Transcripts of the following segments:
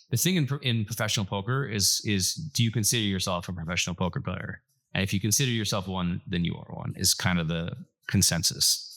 The thing in professional poker is do you consider yourself a professional poker player? And if you consider yourself one, then you are one, is kind of the consensus.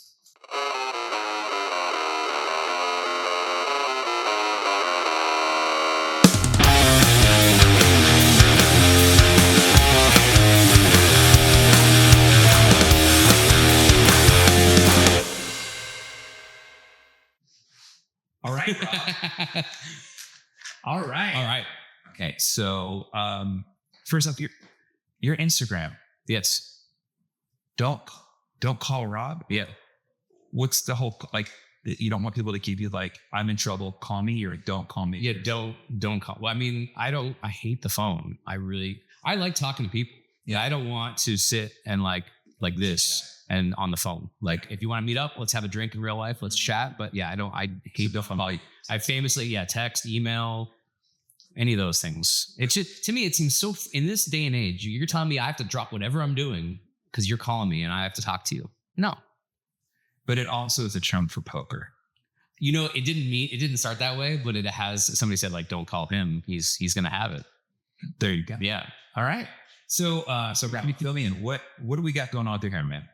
All right. All right. Okay. So, first up, your Instagram. Yes. Don't call Rob. Yeah. What's the whole, like, you don't want people to keep you like, I'm in trouble, call me, or don't call me? Yeah. Don't call. Well, I mean, I hate the phone. I like talking to people. Yeah. I don't want to sit and like this and on the phone. Like, if you want to meet up, let's have a drink in real life. Let's chat. But yeah, I hate the phone. I famously, text, email, any of those things. It's just, to me, it seems so, in this day and age, you're telling me I have to drop whatever I'm doing because you're calling me and I have to talk to you. No. But it also is a term for poker. You know, it didn't start that way, but it has, somebody said like, don't call him. He's going to have it. There you go. Yeah. All right. So fill me in. What do we got going on there, man?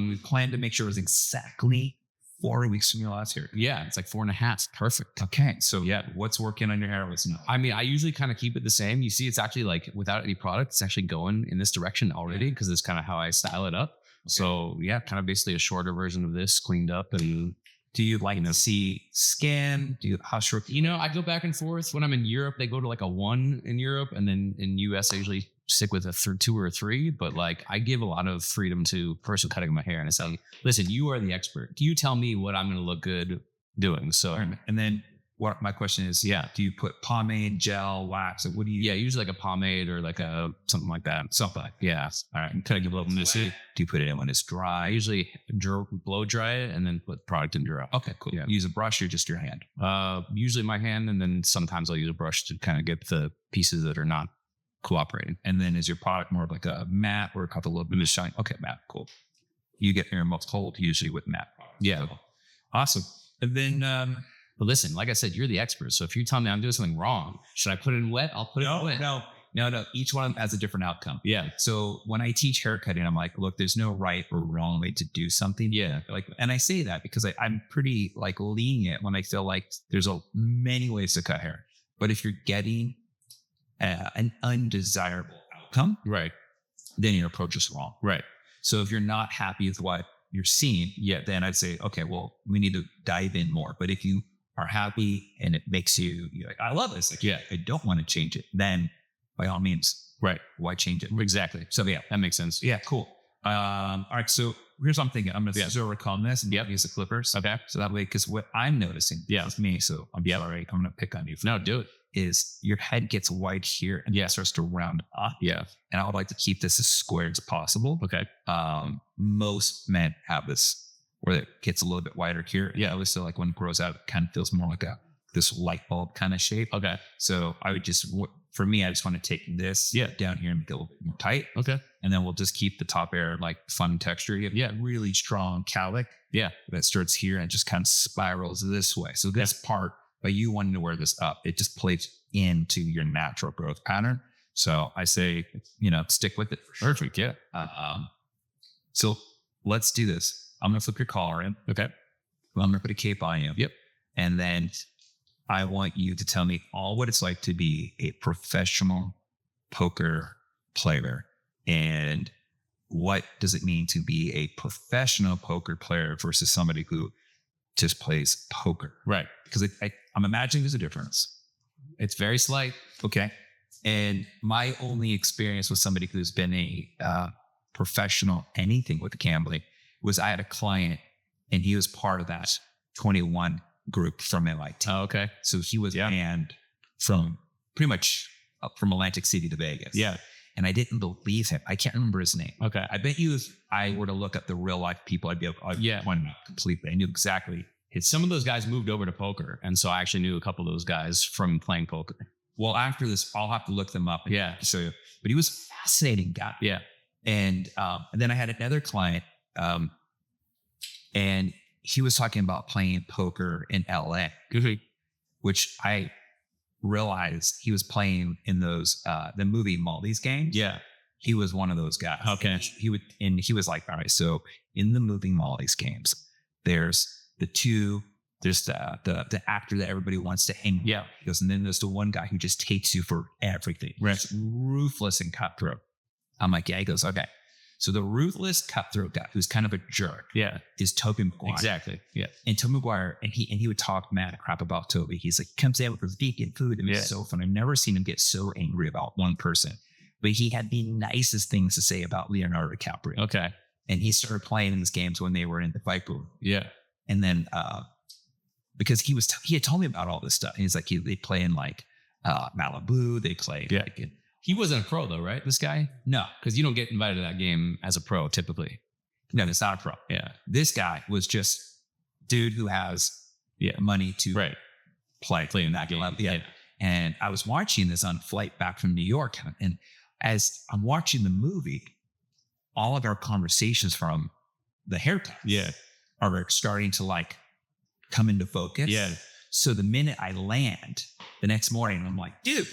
We planned to make sure it was exactly 4 weeks from your last hair. Yeah, it's like 4.5. Perfect. Okay. So what's working on your hair? What's not? I mean, I usually kind of keep it the same. You see, it's actually like without any product, it's actually going in this direction already because it's kind of how I style it up. Okay. So kind of basically a shorter version of this, cleaned up. And do you like to see skin? How short? I go back and forth. When I'm in Europe, they go to like a 1 in Europe, and then in US, I usually stick with a 2 or 3. But like, I give a lot of freedom to the person cutting my hair, and I say, listen, you are the expert. You tell me what I'm going to look good doing. So, and then what my question is, do you put pomade, gel, wax? What do you? Yeah, usually like a pomade or like a something like that. Something. Yeah. All right. Kind of give a little missy. Do you put it in when it's dry? I usually blow dry it and then put product in dry. Okay, cool. Yeah. Use a brush or just your hand? Usually my hand, and then sometimes I'll use a brush to kind of get the pieces that are not cooperating. And then is your product more of like a matte or a little bit of shine? Okay, matte. Cool. You get your most cold usually with matte products. Yeah. So, awesome. And then, but listen, like I said, you're the expert. So if you tell me I'm doing something wrong, should I put it in wet? I'll put it in wet. No. Each one has a different outcome. Yeah. So when I teach haircutting, I'm like, look, there's no right or wrong way to do something. Yeah. And I say that because I'm pretty like lenient when I feel like there's many ways to cut hair. But if you're getting an undesirable outcome, right, then your approach is wrong. Right. So if you're not happy with what you're seeing, then I'd say, okay, well, we need to dive in more. But if you are happy and it makes you're like, I love this. Like, I don't want to change it. Then by all means, right. Why change it? Exactly. So that makes sense. Yeah, cool. All right. So here's what I'm thinking. I'm going to zero recall this and use the clippers. Okay. So that way, because what I'm noticing, it's me. So I'm sorry, I'm going to pick on you. No, do it. Is your head gets white here and starts to round up. Yeah. And I would like to keep this as square as possible. Okay. Most men have this where it gets a little bit wider here. Yeah. So like when it grows out, it kind of feels more like this light bulb kind of shape. Okay. So I would for me, I just want to take this down here and make it a little bit more tight. Okay. And then we'll just keep the top air like fun texture. You have really strong cowlick. Yeah. That starts here and just kind of spirals this way. So this part, by you wanting to wear this up, it just plays into your natural growth pattern. So I say, stick with it. Perfect. Yeah. So let's do this. I'm going to flip your collar in. Okay. I'm going to put a cape on you. Yep. And then I want you to tell me all what it's like to be a professional poker player. And what does it mean to be a professional poker player versus somebody who just plays poker? Right. Because I'm imagining there's a difference. It's very slight. Okay. And my only experience with somebody who's been a professional anything with gambling was I had a client and he was part of that 21 group from MIT. Oh, okay. So he was banned from pretty much up from Atlantic City to Vegas. Yeah. And I didn't believe him. I can't remember his name. Okay. I bet you if I were to look up the real life people, I'd find out completely. I knew exactly. Some of those guys moved over to poker. And so I actually knew a couple of those guys from playing poker. Well, after this, I'll have to look them up. Yeah. So, but he was a fascinating guy. Yeah. And then I had another client, and he was talking about playing poker in LA, Mm-hmm. which I realized he was playing in those the movie Molly's games. Yeah. He was one of those guys. Okay. He was like, all right, so in the movie Molly's games, there's the actor that everybody wants to hang with. Yeah. He goes, and then there's the one guy who just hates you for everything. Right. He's ruthless and cutthroat. I'm like, yeah. He goes, okay. So the ruthless cutthroat guy who's kind of a jerk is Tobey Maguire. Exactly. Yeah. And Tobey Maguire, and he would talk mad crap about Toby. He's like, comes out with his vegan food. And it's so fun. I've never seen him get so angry about one person. But he had the nicest things to say about Leonardo DiCaprio. Okay. And he started playing in these games when they were in the fight booth. Yeah. And then because he had told me about all this stuff. And he's like, they play in like Malibu. They play. Yeah. Like, He wasn't a pro though, right? This guy? no, Because you don't get invited to that game as a pro typically. no, it's not a pro. Yeah. This guy was just dude who has money to play in that game. Yeah. And I was watching this on flight back from New York. And as I'm watching the movie, all of our conversations from the haircut are starting to like come into focus. Yeah. So the minute I land the next morning, I'm like, dude,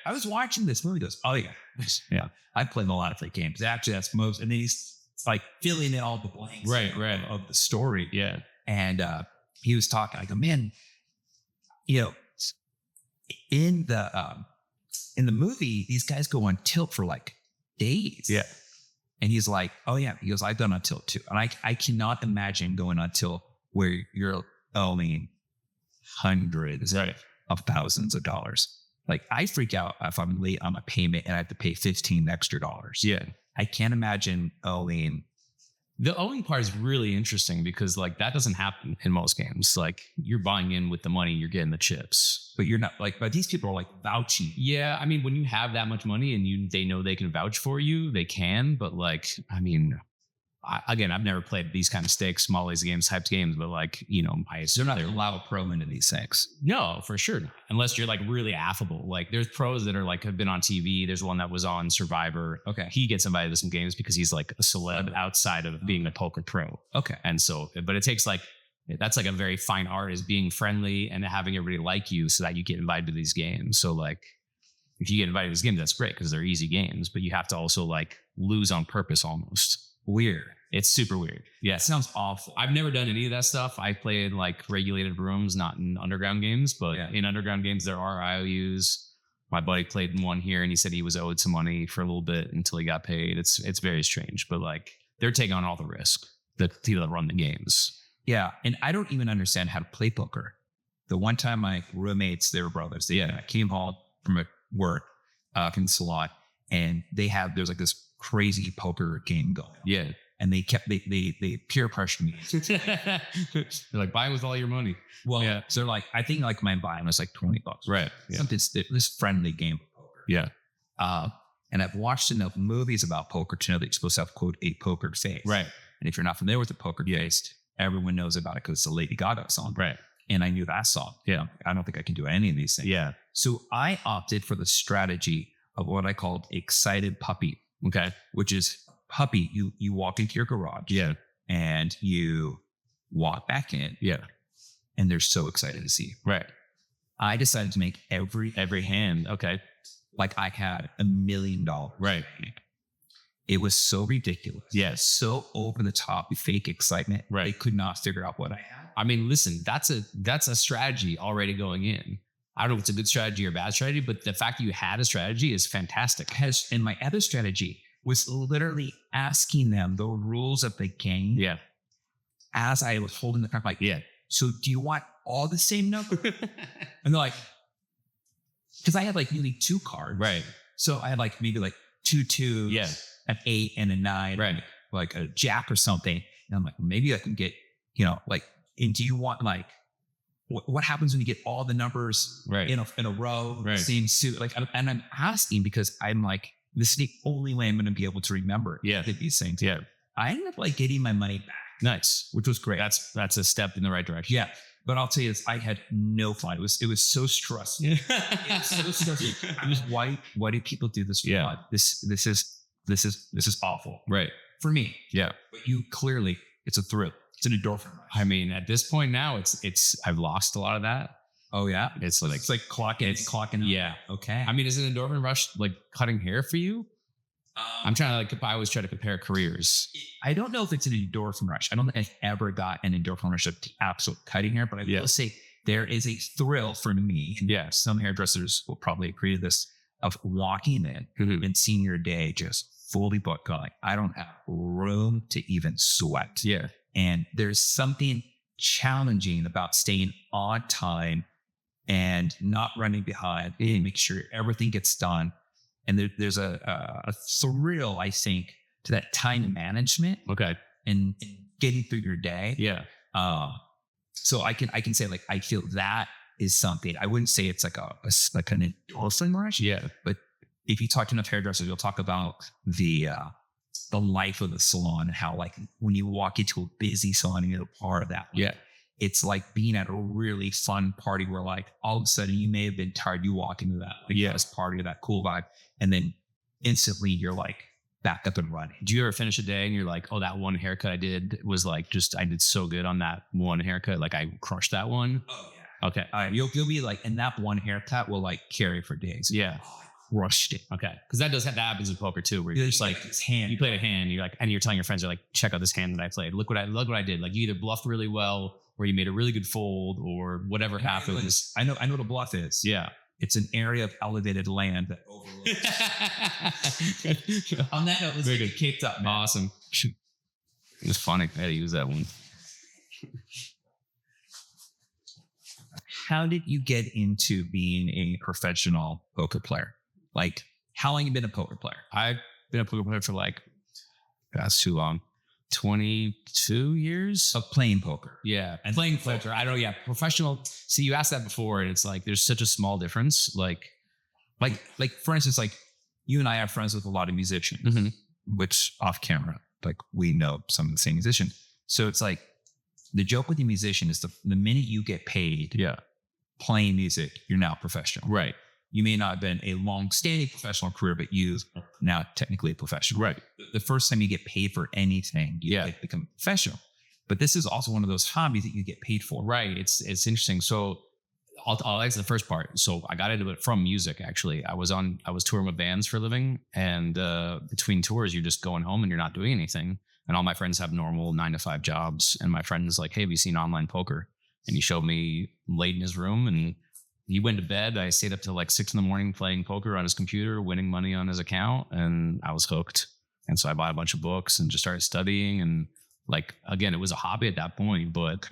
I was watching this movie. He goes, oh yeah. Yeah. I played a lot of fake games. Actually, that's most, and then he's like filling in all the blanks of the story. Yeah. And he was talking, I go, man, in the movie, these guys go on tilt for like days. Yeah. And he's like, oh yeah. He goes, I've done on tilt too. And I cannot imagine going on tilt where you're owing hundreds of thousands of dollars. Like I freak out if I'm late on my payment and I have to pay $15 extra. Yeah. I can't imagine owing. The owing part is really interesting because like that doesn't happen in most games. Like you're buying in with the money, you're getting the chips. But you're not like, but these people are like vouching. Yeah. I mean, when you have that much money and they know they can vouch for you, they can. But like, I mean, again, I've never played these kind of stakes, Molly's games, types games, but like, they're not allowed pro into these things. No, for sure not. Unless you're like really affable. Like there's pros that are like have been on TV. There's one that was on Survivor. Okay. He gets invited to some games because he's like a celeb outside of being a poker pro. Okay. And so, but it takes like, that's like a very fine art is being friendly and having everybody like you so that you get invited to these games. So like, if you get invited to these games, that's great because they're easy games, but you have to also like lose on purpose almost. Weird. It's super weird. Yeah. It sounds awful. I've never done any of that stuff. I play in like regulated rooms, not in underground games, but in underground games, there are IOUs. My buddy played in one here and he said he was owed some money for a little bit until he got paid. It's very strange, but like they're taking on all the risk, the people that run the games. Yeah. And I don't even understand how to play poker. The one time my roommates, they were brothers. They came home from work from the salon and there's like this crazy poker game going on. Yeah. And they peer pressured me. They're like, buy with all your money. Well, so they're like, I think like my buy was like $20. Right. Yeah. Something, this friendly game of poker. Yeah. And I've watched enough movies about poker to know that you're supposed to have, quote, a poker face. Right. And if you're not familiar with the poker face, everyone knows about it because it's a Lady Gaga song. Right. And I knew that song. Yeah. I don't think I can do any of these things. Yeah. So I opted for the strategy of what I called excited puppy. Okay. Which is puppy. You walk into your garage. Yeah. And you walk back in. Yeah. And they're so excited to see you. Right. I decided to make every hand. Okay. Like I had $1 million. Right. It was so ridiculous. Yes. So over the top, fake excitement. Right. They could not figure out what I had. I mean, listen, that's a strategy already going in. I don't know if it's a good strategy or bad strategy, but the fact that you had a strategy is fantastic. And my other strategy was literally asking them the rules of the game. Yeah. As I was holding the card, like, yeah. So do you want all the same number? And they're like, because I had like nearly 2 cards. Right. So I had like maybe like 2 2s, yeah, an 8 and a 9, right? Like a jack or something. And I'm like, maybe I can get, like, and do you want like, what happens when you get all the numbers right in a row, right, same suit? Like, and I'm asking because I'm like, this is the only way I'm going to be able to remember these things. Yeah. I ended up like getting my money back. Nice. Which was great. That's a step in the right direction. Yeah. But I'll tell you this, I had no fun. It was so stressful. It was so stressful. Why do people do this? Yeah. This is awful. Right. For me. Yeah. But you it's a thrill. It's an endorphin rush. I mean, at this point now, I've lost a lot of that. Oh yeah. It's like clocking. yeah. Okay. I mean, is an endorphin rush like cutting hair for you? I'm trying to I always try to compare careers. I don't know if it's an endorphin rush. I don't think I ever got an endorphin rush of absolute cutting hair, but I will say there is a thrill for me. And some hairdressers will probably agree to this, of walking in and seeing your day just fully booked. Going, I don't have room to even sweat. Yeah. And there's something challenging about staying on time and not running behind and make sure everything gets done. And there's a thrill, I think, to that time management. Okay. And getting through your day. Yeah. So I can say, like, I feel that is something. I wouldn't say it's like an endorphin rush. Yeah. But if you talk to enough hairdressers, you'll talk about the life of the salon and how, like, when you walk into a busy salon and you're a part of that. Yeah. It's like being at a really fun party where, like, all of a sudden you may have been tired. You walk into that party or that cool vibe, and then instantly you're like back up and running. Do you ever finish a day and you're like, oh, that one haircut I did was like, I did so good on that one haircut. Like, I crushed that one. Oh yeah. Okay. You'll be like, and that one haircut will like carry for days. Yeah. Crushed it. Okay. Because that happens in poker too, where you're just like, this hand. You played a hand, you're like, and you're telling your friends, you're like, check out this hand that I played. Look what I did. Like, you either bluffed really well, or you made a really good fold, or whatever happens. I know what a bluff is. Yeah. It's an area of elevated land that overlooks. On that note, let's very get caped up, man. Awesome. It's funny. I had to use that one. How did you get into being a professional poker player? Like, how long have you been a poker player? I've been a poker player for that's too long. 22 years of playing poker. Yeah. And playing poker. I don't know. Yeah. Professional. See, you asked that before, and it's like, there's such a small difference. Like for instance, like, you and I are friends with a lot of musicians, which off camera, like, we know some of the same musicians. So it's like, the joke with the musician is the minute you get paid playing music, you're now professional. Right. You may not have been a long-standing professional career, but you've now technically a professional. Right. The first time you get paid for anything, you become professional. But this is also one of those hobbies that you get paid for. Right. It's interesting. So I'll answer the first part. So I got into it from music, actually. I was touring with bands for a living, and between tours, you're just going home and you're not doing anything. And all my friends have normal 9-to-5 jobs. And my friend is like, hey, have you seen online poker? And he showed me laid in his room, and he went to bed. I stayed up till like 6 a.m. playing poker on his computer, winning money on his account. And I was hooked. And so I bought a bunch of books and just started studying. And like, again, it was a hobby at that point, but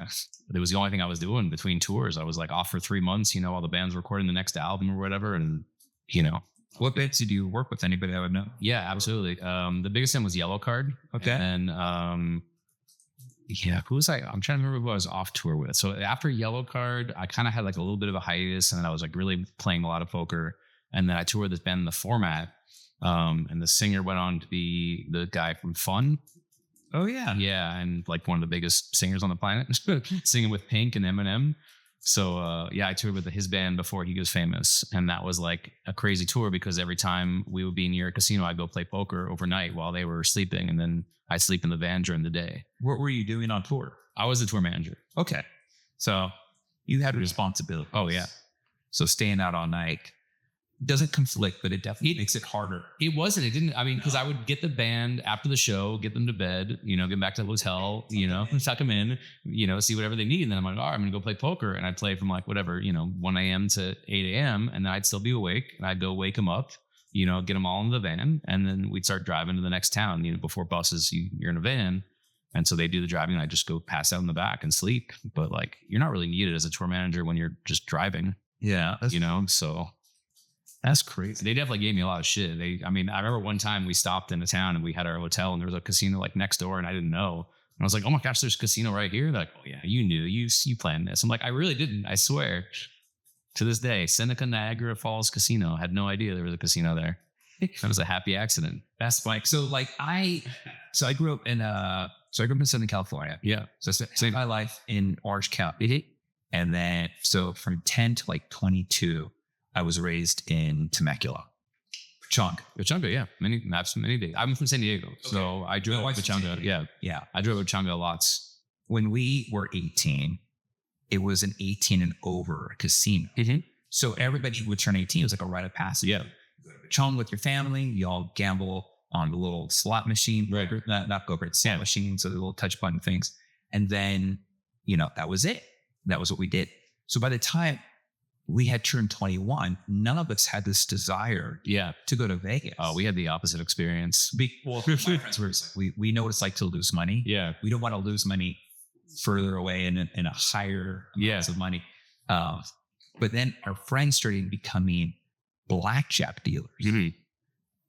it was the only thing I was doing between tours. I was like off for 3 months, while the band's recording the next album or whatever. And, What bands did you work with? Anybody I would know? Yeah, absolutely. The biggest one was Yellowcard. Okay. And who was I? I'm trying to remember who I was off tour with. So after Yellowcard, I kind of had like a little bit of a hiatus, and then I was like really playing a lot of poker. And then I toured this band, The Format. And the singer went on to be the guy from Fun. Oh yeah. Yeah. And like one of the biggest singers on the planet, singing with Pink and Eminem. So I toured with his band before he was famous. And that was like a crazy tour, because every time we would be near a casino, I'd go play poker overnight while they were sleeping. And then I'd sleep in the van during the day. What were you doing on tour? I was the tour manager. Okay. So you had responsibility. Oh yeah. So staying out all night doesn't conflict, but it definitely makes it harder. It wasn't. It didn't. I mean, because I would get the band after the show, get them to bed, get them back to the hotel, tuck them in, see whatever they need. And then I'm like, all right, I'm going to go play poker. And I'd play from like whatever, 1 a.m. to 8 a.m. And then I'd still be awake, and I'd go wake them up, get them all in the van. And then we'd start driving to the next town, before buses, you're in a van. And so they do the driving, and I just go pass out in the back and sleep. But like, you're not really needed as a tour manager when you're just driving. Yeah. So that's crazy. They definitely gave me a lot of shit. I remember one time we stopped in a town and we had our hotel, and there was a casino like next door, and I didn't know. And I was like, oh my gosh, there's a casino right here. They're like, oh yeah, you knew, you planned this. I'm like, I really didn't. I swear. To this day, Seneca Niagara Falls Casino, had no idea there was a casino there. That was a happy accident. That's like, so like I grew up in Southern California. Yeah. So I spent my life in Orange County. And then, so from 10 to like 22, I was raised in Temecula. Pachanga, yeah. Many days. I'm from San Diego. Okay. So I drove Pachanga. Yeah. Yeah. I drove Pachanga lots. When we were 18, it was an 18 and over casino. So everybody would turn 18. It was like a rite of passage. Yeah. Chilling with your family, you all gamble on the little slot machine, Right. not go-kart, slot machines, so the little touch button things. And then, you know, that was it. That was what we did. So by the time we had turned 21, none of us had this desire to go to Vegas. Oh, we had the opposite experience. Well, my friends were, we know what it's like to lose money. Yeah. We don't want to lose money further away in a higher amount of money. But then our friends started becoming blackjack dealers.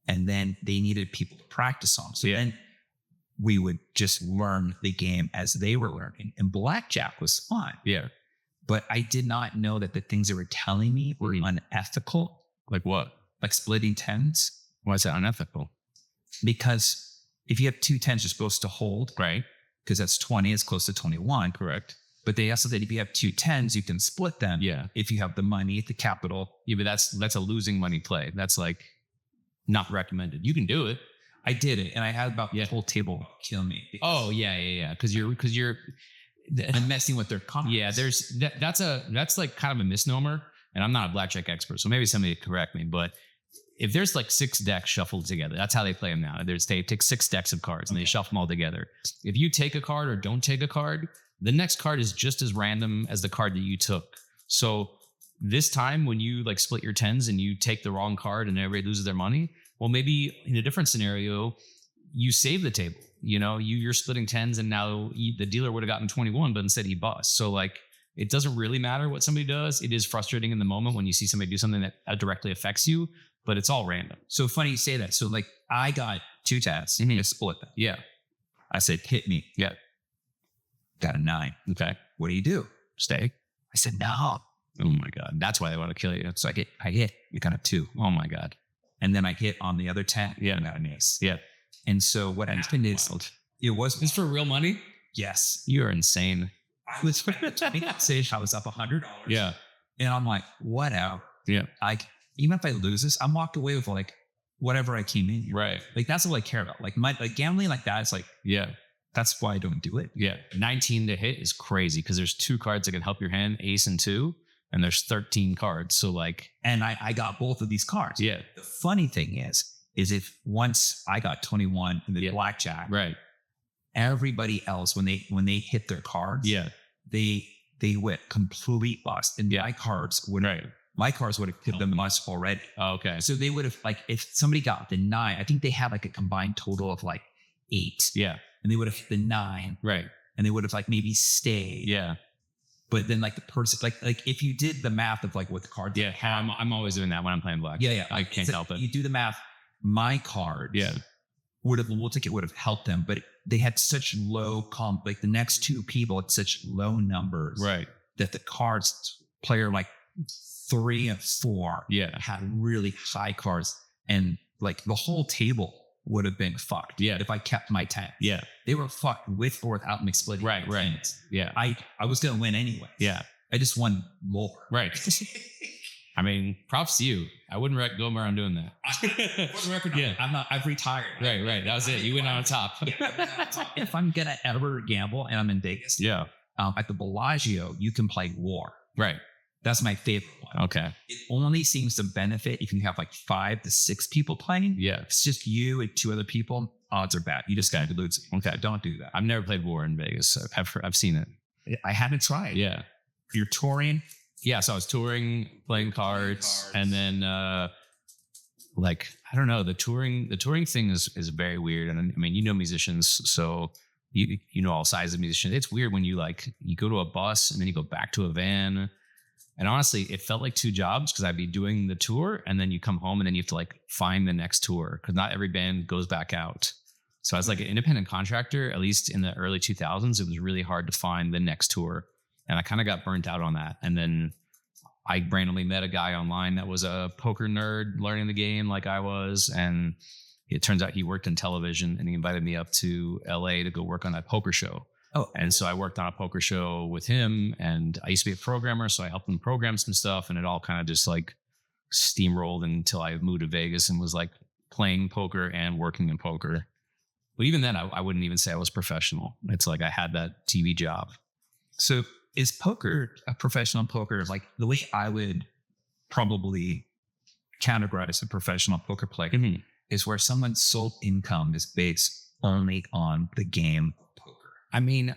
And then they needed people to practice on. So then we would just learn the game as they were learning. And blackjack was fun. Yeah. But I did not know that the things they were telling me were unethical. Like what? Like splitting tens. Why is that unethical? Because if you have 2 tens, you're supposed to hold. Right. Because that's 20, it's close to 21. Correct. But they also said if you have 2 tens, you can split them. Yeah. If you have the money, the capital. Yeah, but that's a losing money play. That's like not recommended. You can do it. I did it, and I had about the whole table kill me. Oh yeah. Because you're I'm messing with their confidence. Yeah, that's like kind of a misnomer. And I'm not a blackjack expert, so maybe somebody could correct me. But if there's like 6 decks shuffled together, that's how they play them now. They take 6 decks of cards and they shuffle them all together. If you take a card or don't take a card, the next card is just as random as the card that you took. So this time when you like split your tens and you take the wrong card and everybody loses their money, well, maybe in a different scenario, you save the table. You know, you're splitting tens and now the dealer would have gotten 21, but instead he busts. So like, it doesn't really matter what somebody does. It is frustrating in the moment when you see somebody do something that directly affects you, but it's all random. So funny you say that. So like I got 2 tats, to split them. Yeah. I said, hit me. Yeah. Got a 9. Okay. What do you do? Stay. I said, no. Oh my God. That's why they want to kill you. So I hit, you got a 2. Oh my God. And then I hit on the other 10. Yeah. And got an ace. Yeah. And so what happened is it was It's for real money? yes. You're insane. I was I was up $100. Yeah. And I'm like, whatever. Yeah. Even if I lose this, I'm walked away with like whatever I came in here. Right. Like that's all I care about. Like gambling like that is like, Yeah. that's why I don't do it. Yeah. 19 to hit is crazy because there's 2 cards that can help your hand, ace and 2, and there's 13 cards. So like, And I got both of these cards. yeah. The funny thing is if once I got 21 in the blackjack, Right. everybody else when they hit their cards, Yeah. they went complete bust. And my cards would have hit them bust already. Oh, okay. So they would have like if somebody got the 9, I think they had like a combined total of like 8. Yeah. And they would have hit the 9. Right. And they would have like maybe stayed. Yeah. But then like the person like if you did the math of like what the cards Yeah. I'm always doing that when I'm playing black. Yeah. I can't So help it. You do the math. My cards would have helped them, but they had such low like the next 2 people had such low numbers. Right. That the cards player like 3 and 4 had really high cards. And like the whole table would have been fucked. Yeah. If I kept my 10. Yeah. They were fucked with or without me splitting. Right. Yeah. I was gonna win anyway. Yeah. I just won more. Right. I mean, props to you. I wouldn't go around doing that. For the record, I've retired. Right. That was it. You went on top. If I'm gonna ever gamble and I'm in Vegas, at the Bellagio, you can play war. Right. That's my favorite one. Okay. It only seems to benefit if you have like 5 to 6 people playing. Yeah. If it's just you and 2 other people, odds are bad. You just gotta lose. Okay, don't do that. I've never played war in Vegas. So I've seen it. I haven't tried. Yeah. You're touring. Yeah, so I was touring, playing cards, and then like I don't know, the touring thing is very weird. And I mean, you know musicians, so you know all sides of musicians. It's weird when you go to a bus and then you go back to a van. And honestly, it felt like 2 jobs because I'd be doing the tour and then you come home and then you have to like find the next tour because not every band goes back out. So I was like an independent contractor, at least in the early 2000s, it was really hard to find the next tour. And I kind of got burnt out on that. And then I randomly met a guy online that was a poker nerd learning the game like I was. And it turns out he worked in television and he invited me up to LA to go work on that poker show. Oh, and so I worked on a poker show with him and I used to be a programmer. So I helped him program some stuff and it all kind of just like steamrolled until I moved to Vegas and was like playing poker and working in poker. But even then, I wouldn't even say I was professional. It's like I had that TV job. So is poker, a professional poker, like the way I would probably categorize a professional poker player is where someone's sole income is based only on the game of poker. I mean,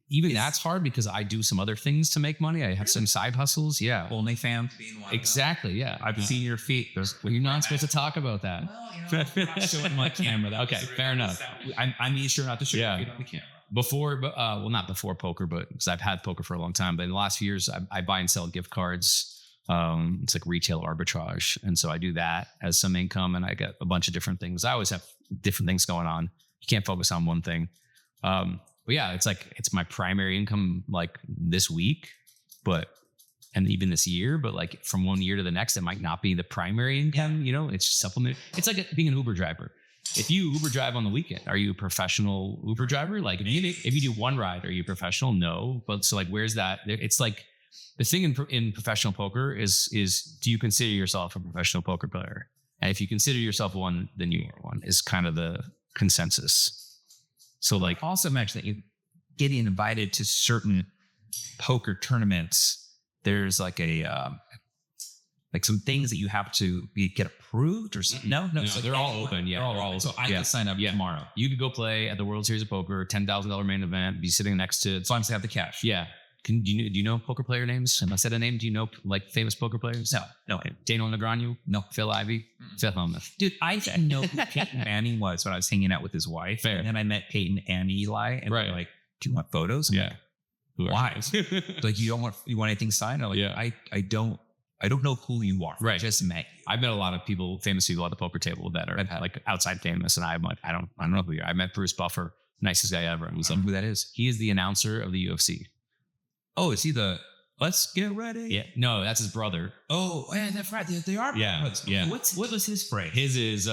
even that's hard because I do some other things to make money. I have some side hustles. Yeah. OnlyFans being one. Exactly. Yeah. I've seen your feet. Well, you're not supposed to talk about that. Well, I'm not showing my camera. Okay, fair enough. I made sure not to show Yeah. your feet on the camera. Before, well, not before poker, but because I've had poker for a long time. But in the last few years, I buy and sell gift cards. It's like retail arbitrage. And so I do that as some income, and I get a bunch of different things. I always have different things going on. You can't focus on one thing. But yeah, it's my primary income like this week, and even this year, but like from one year to the next, it might not be the primary income, you know, it's just supplement. It's like being an Uber driver. If you Uber drive on the weekend, are you a professional Uber driver? Like if you do one ride, are you professional? No. But so like, where's that? It's like the thing in professional poker is do you consider yourself a professional poker player? And if you consider yourself one, then you are one, is kind of the consensus. So like Also mentioned that you getting invited to certain poker tournaments. There's like like some things that you have to get approved or something. No, so they're all open. Yeah, they're all open. So I can sign up tomorrow. You could go play at the World Series of Poker, $10,000 main event, be sitting next to. So I'm to have the cash. Yeah. Do you know poker player names? Have I said a name? Do you know like famous poker players? No. Daniel Negreanu? No. Phil Ivey? Phil Hellmuth. Dude, I didn't know who Peyton Manning was when I was hanging out with his wife. Fair. And then I met Peyton and Eli, and they're like, "Do you want photos?" I'm Yeah. like, why? Like, you want anything signed? I'm like, Yeah. I don't know who you are. Right. I just met you. I've met a lot of famous people at the poker table that are like outside famous, and I'm like, I don't know who you are. I met Bruce Buffer, nicest guy ever. And I don't know who that is. he is the announcer of the UFC. Oh, is he the let's get ready? Yeah. No, that's his brother. Oh, yeah, that's right. They are. Yeah, brothers. yeah. What was his phrase? His is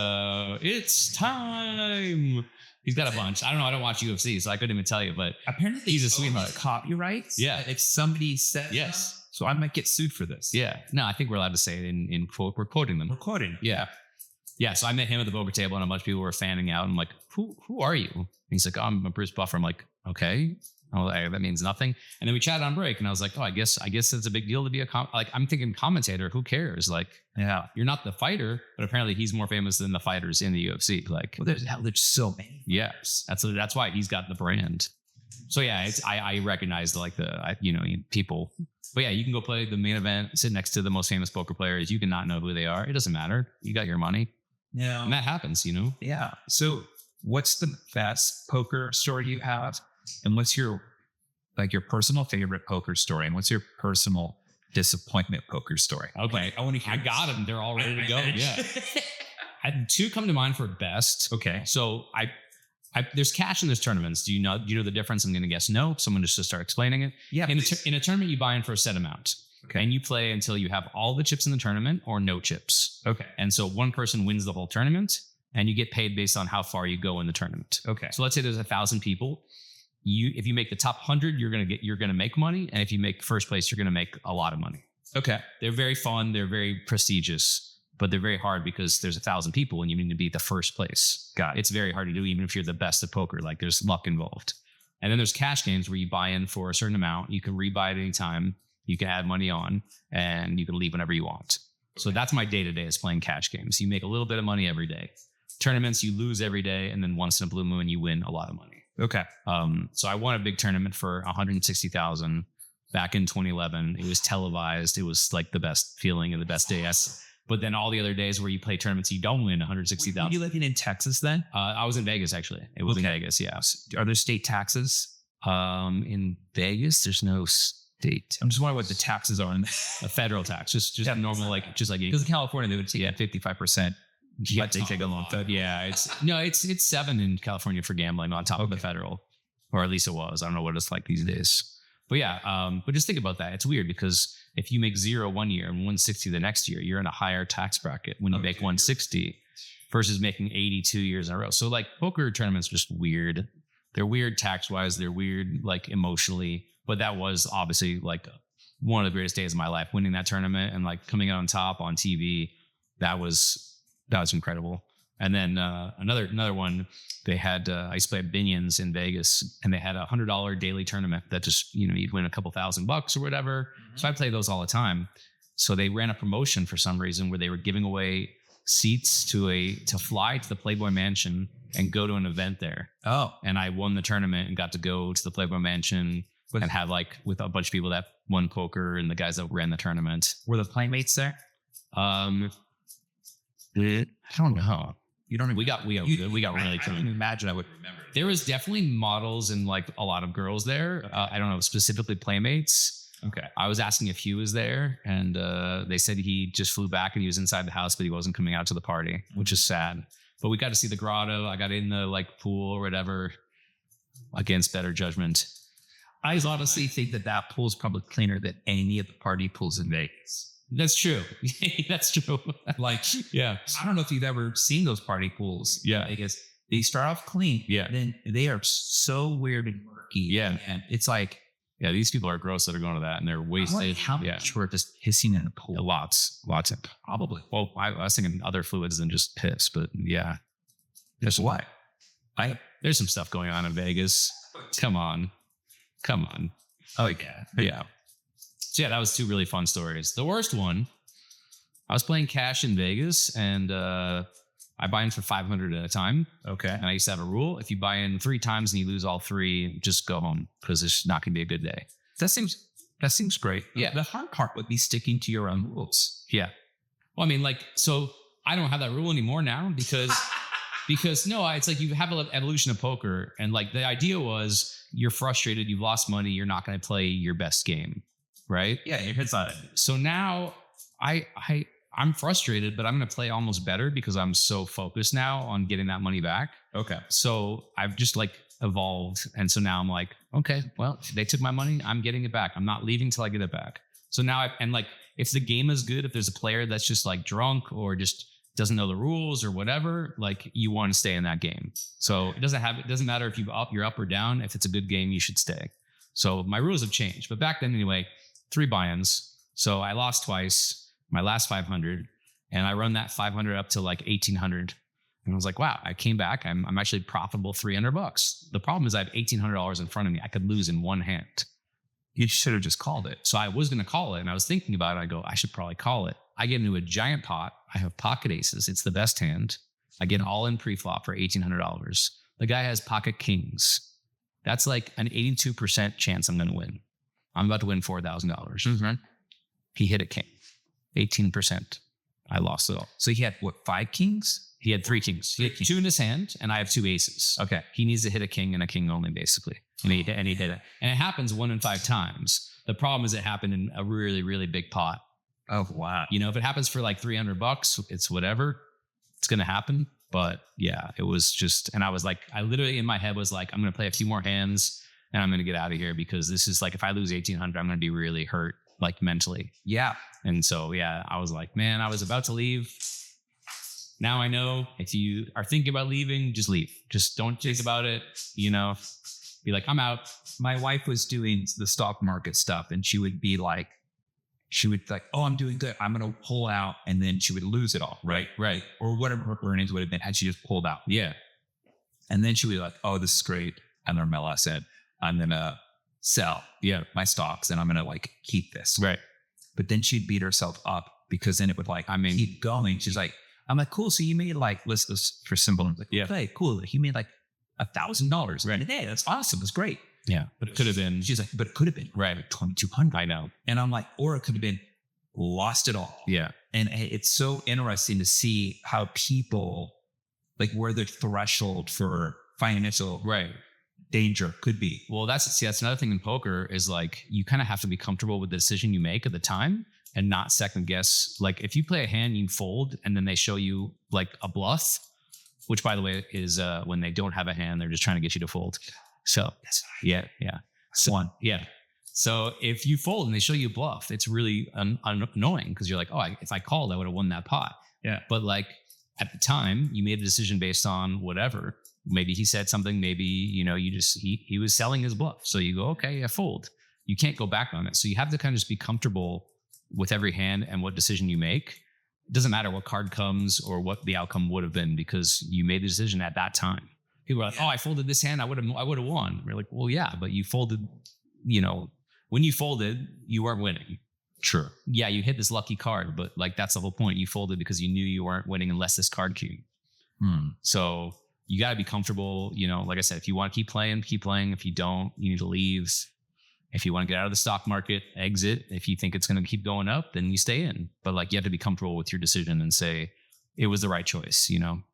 it's time. He's got a bunch. I don't know. I don't watch UFC, so I couldn't even tell you, but Apparently he's a sweetheart. Copyrights. Yeah. If somebody says Yes. so I might get sued for this. Yeah. No, I think we're allowed to say it in quote. We're quoting them. We're quoting. Yeah. Yeah. So I met him at the poker table, and a bunch of people were fanning out. I'm like, who are you? And he's like, oh, I'm a Bruce Buffer. I'm like, okay. I was like, that means nothing. And then we chatted on break, and I was like, oh, I guess it's a big deal to be like, I'm thinking commentator. Who cares? Like, Yeah. you're not the fighter, but apparently he's more famous than the fighters in the UFC. Like, Well, there's so many. yes, that's why he's got the brand. So yeah, I recognize like people. But yeah, you can go play the main event, sit next to the most famous poker players. You can not know who they are. It doesn't matter. You got your money, Yeah. and that happens. Yeah. So what's the best poker story you have? And what's your personal favorite poker story? And what's your personal disappointment poker story? Okay, I want to hear. I got them. They're all ready to go. Yeah, I had two come to mind for best. Okay. So I there's cash in those tournaments. Do you know the difference? I'm going to guess no. Someone just to start explaining it. Yeah. In a tournament, you buy in for a set amount. Okay. And you play until you have all the chips in the tournament or no chips. Okay. And so one person wins the whole tournament, and you get paid based on how far you go in the tournament. Okay. So let's say there's 1,000 people. If you make the top 100, you're gonna make money, and if you make first place, you're gonna make a lot of money. Okay. They're very fun. They're very prestigious, but they're very hard because there's 1,000 people, and you need to be the first place. Got it. It's very hard to do, even if you're the best at poker. Like, there's luck involved. And then there's cash games where you buy in for a certain amount. You can rebuy at any time. You can add money on, and you can leave whenever you want. So that's my day-to-day is playing cash games. You make a little bit of money every day. Tournaments, you lose every day, and then once in a blue moon, you win a lot of money. Okay. So I won a big tournament for 160,000 back in 2011. It was televised. It was like the best feeling and the best day. But then all the other days where you play tournaments, you don't win 160,000. Were you living in Texas then? I was in Vegas, actually. It was in Vegas. Yeah. Are there state taxes? In Vegas, there's no state. I'm just wondering what the taxes are. A federal tax, just normal, just like because in California they would take 55%. But they take a long time. Yeah, it's 7 in California for gambling on top of the federal, or at least it was. I don't know what it's like these days. But yeah, but just think about that. It's weird because if you make 0 one year and 160 the next year, you're in a higher tax bracket when you make 160 versus making 82 years in a row. So like poker tournaments are just weird. They're weird tax wise. They're weird like emotionally. But that was obviously like one of the greatest days of my life, winning that tournament and like coming out on top on TV. That was incredible. And then another one, they had I used to play at Binions in Vegas, and they had $100 daily tournament that just you'd win a couple $1,000 or whatever. Mm-hmm. So I play those all the time. So they ran a promotion for some reason where they were giving away seats to fly to the Playboy Mansion and go to an event there. Oh, and I won the tournament and got to go to the Playboy Mansion and have with a bunch of people that won poker and the guys that ran the tournament. Were the playmates there? I don't know. You don't. We got really. I can imagine I would remember. There was definitely models and a lot of girls there. I don't know, specifically playmates. Okay. I was asking if he was there, and they said he just flew back and he was inside the house, but he wasn't coming out to the party, which is sad. But we got to see the grotto. I got in the pool or whatever against better judgment. I honestly think that pool is probably cleaner than any of the party pools in Vegas. That's true. That's true. Yeah. I don't know if you've ever seen those party pools. Yeah. I guess they start off clean. Yeah. Then they are so weird and murky. Yeah. And it's like, yeah, these people are gross that are going to that, and they're wasted. How much were just pissing in a pool? Lots. Probably. Well, I was thinking other fluids than just piss, but yeah. Guess what? There's some stuff going on in Vegas. Come on. Oh yeah. Yeah. So yeah, that was two really fun stories. The worst one, I was playing cash in Vegas, and I buy in for 500 at a time. Okay. And I used to have a rule: if you buy in 3 times and you lose all 3, just go home, because it's not going to be a good day. That seems great. Yeah. The hard part would be sticking to your own rules. Yeah. Well, I mean, so I don't have that rule anymore now because no, it's like you have an evolution of poker, and the idea was you're frustrated, you've lost money, you're not going to play your best game. Right? Yeah, it's not. So now I'm frustrated, but I'm going to play almost better because I'm so focused now on getting that money back. Okay. So I've just evolved. And so now I'm like, okay, well, they took my money. I'm getting it back. I'm not leaving till I get it back. So now if the game is good, if there's a player that's just drunk or just doesn't know the rules or whatever, you want to stay in that game. So it doesn't matter if you're up or down. If it's a good game, you should stay. So my rules have changed, but back then anyway, 3 buy-ins. So I lost twice, my last 500, and I run that 500 up to 1,800. And I was like, wow, I came back. I'm actually profitable $300. The problem is I have $1,800 in front of me. I could lose in one hand. You should have just called it. So I was going to call it, and I was thinking about it. I go, I should probably call it. I get into a giant pot. I have pocket aces. It's the best hand. I get all in pre-flop for $1,800. The guy has pocket kings. That's an 82% chance I'm going to win. I'm about to win $4,000. Mm-hmm. He hit a king, 18%. I lost it all. So he had 5 kings? He had 3 kings. He had 2 in his hand, and I have 2 aces. Okay. He needs to hit a king and a king only, basically. And he did it. And it happens 1 in 5 times. The problem is it happened in a really, really big pot. Oh, wow. If it happens for $300, it's whatever. It's going to happen. But yeah, it was just, and I was I literally in my head was I'm going to play a few more hands and I'm going to get out of here, because this is if I lose 1,800, I'm going to be really hurt, mentally. Yeah. And so, yeah, I was man, I was about to leave. Now I know if you are thinking about leaving, just leave. Just don't think about it. Be I'm out. My wife was doing the stock market stuff, and she would be oh, I'm doing good, I'm going to pull out. And then she would lose it all. Right. Or whatever her earnings would have been had she just pulled out. Yeah. And then she would be oh, this is great. And then Mela said, I'm going to sell my stocks, and I'm going to keep this. Right. But then she'd beat herself up, because then it would keep going. She's I'm cool. So you made let's for simple. Yeah. Okay, cool. You made $1,000 right a day. That's awesome. That's great. Yeah. But it could have been. She's but it could have been right. 2,200. I know. And I'm or it could have been lost it all. Yeah. And it's so interesting to see how people where their threshold for financial danger could be. Well, that's another thing in poker is you kind of have to be comfortable with the decision you make at the time and not second guess. If you play a hand, you fold, and then they show you a bluff, which by the way is when they don't have a hand, they're just trying to get you to fold. So yeah. So, yeah. So if you fold and they show you a bluff, it's really annoying, because you're oh, if I called, I would have won that pot. Yeah. But at the time, you made a decision based on whatever. Maybe he said something, maybe, he was selling his bluff. So you go, okay, I fold. You can't go back on it. So you have to kind of just be comfortable with every hand and what decision you make. it doesn't matter what card comes or what the outcome would have been because you made the decision at that time. People are like, oh, I folded this hand. I would have won. We're like, well, yeah, but you folded, when you folded, you weren't winning. Sure. Yeah, you hit this lucky card, but like that's the whole point. You folded because you knew you weren't winning unless this card came. So you got to be comfortable. Like I said, if you want to keep playing, keep playing. If you don't, you need to leave. If you want to get out of the stock market, exit. If you think it's going to keep going up, then you stay in. But like you have to be comfortable with your decision and say it was the right choice.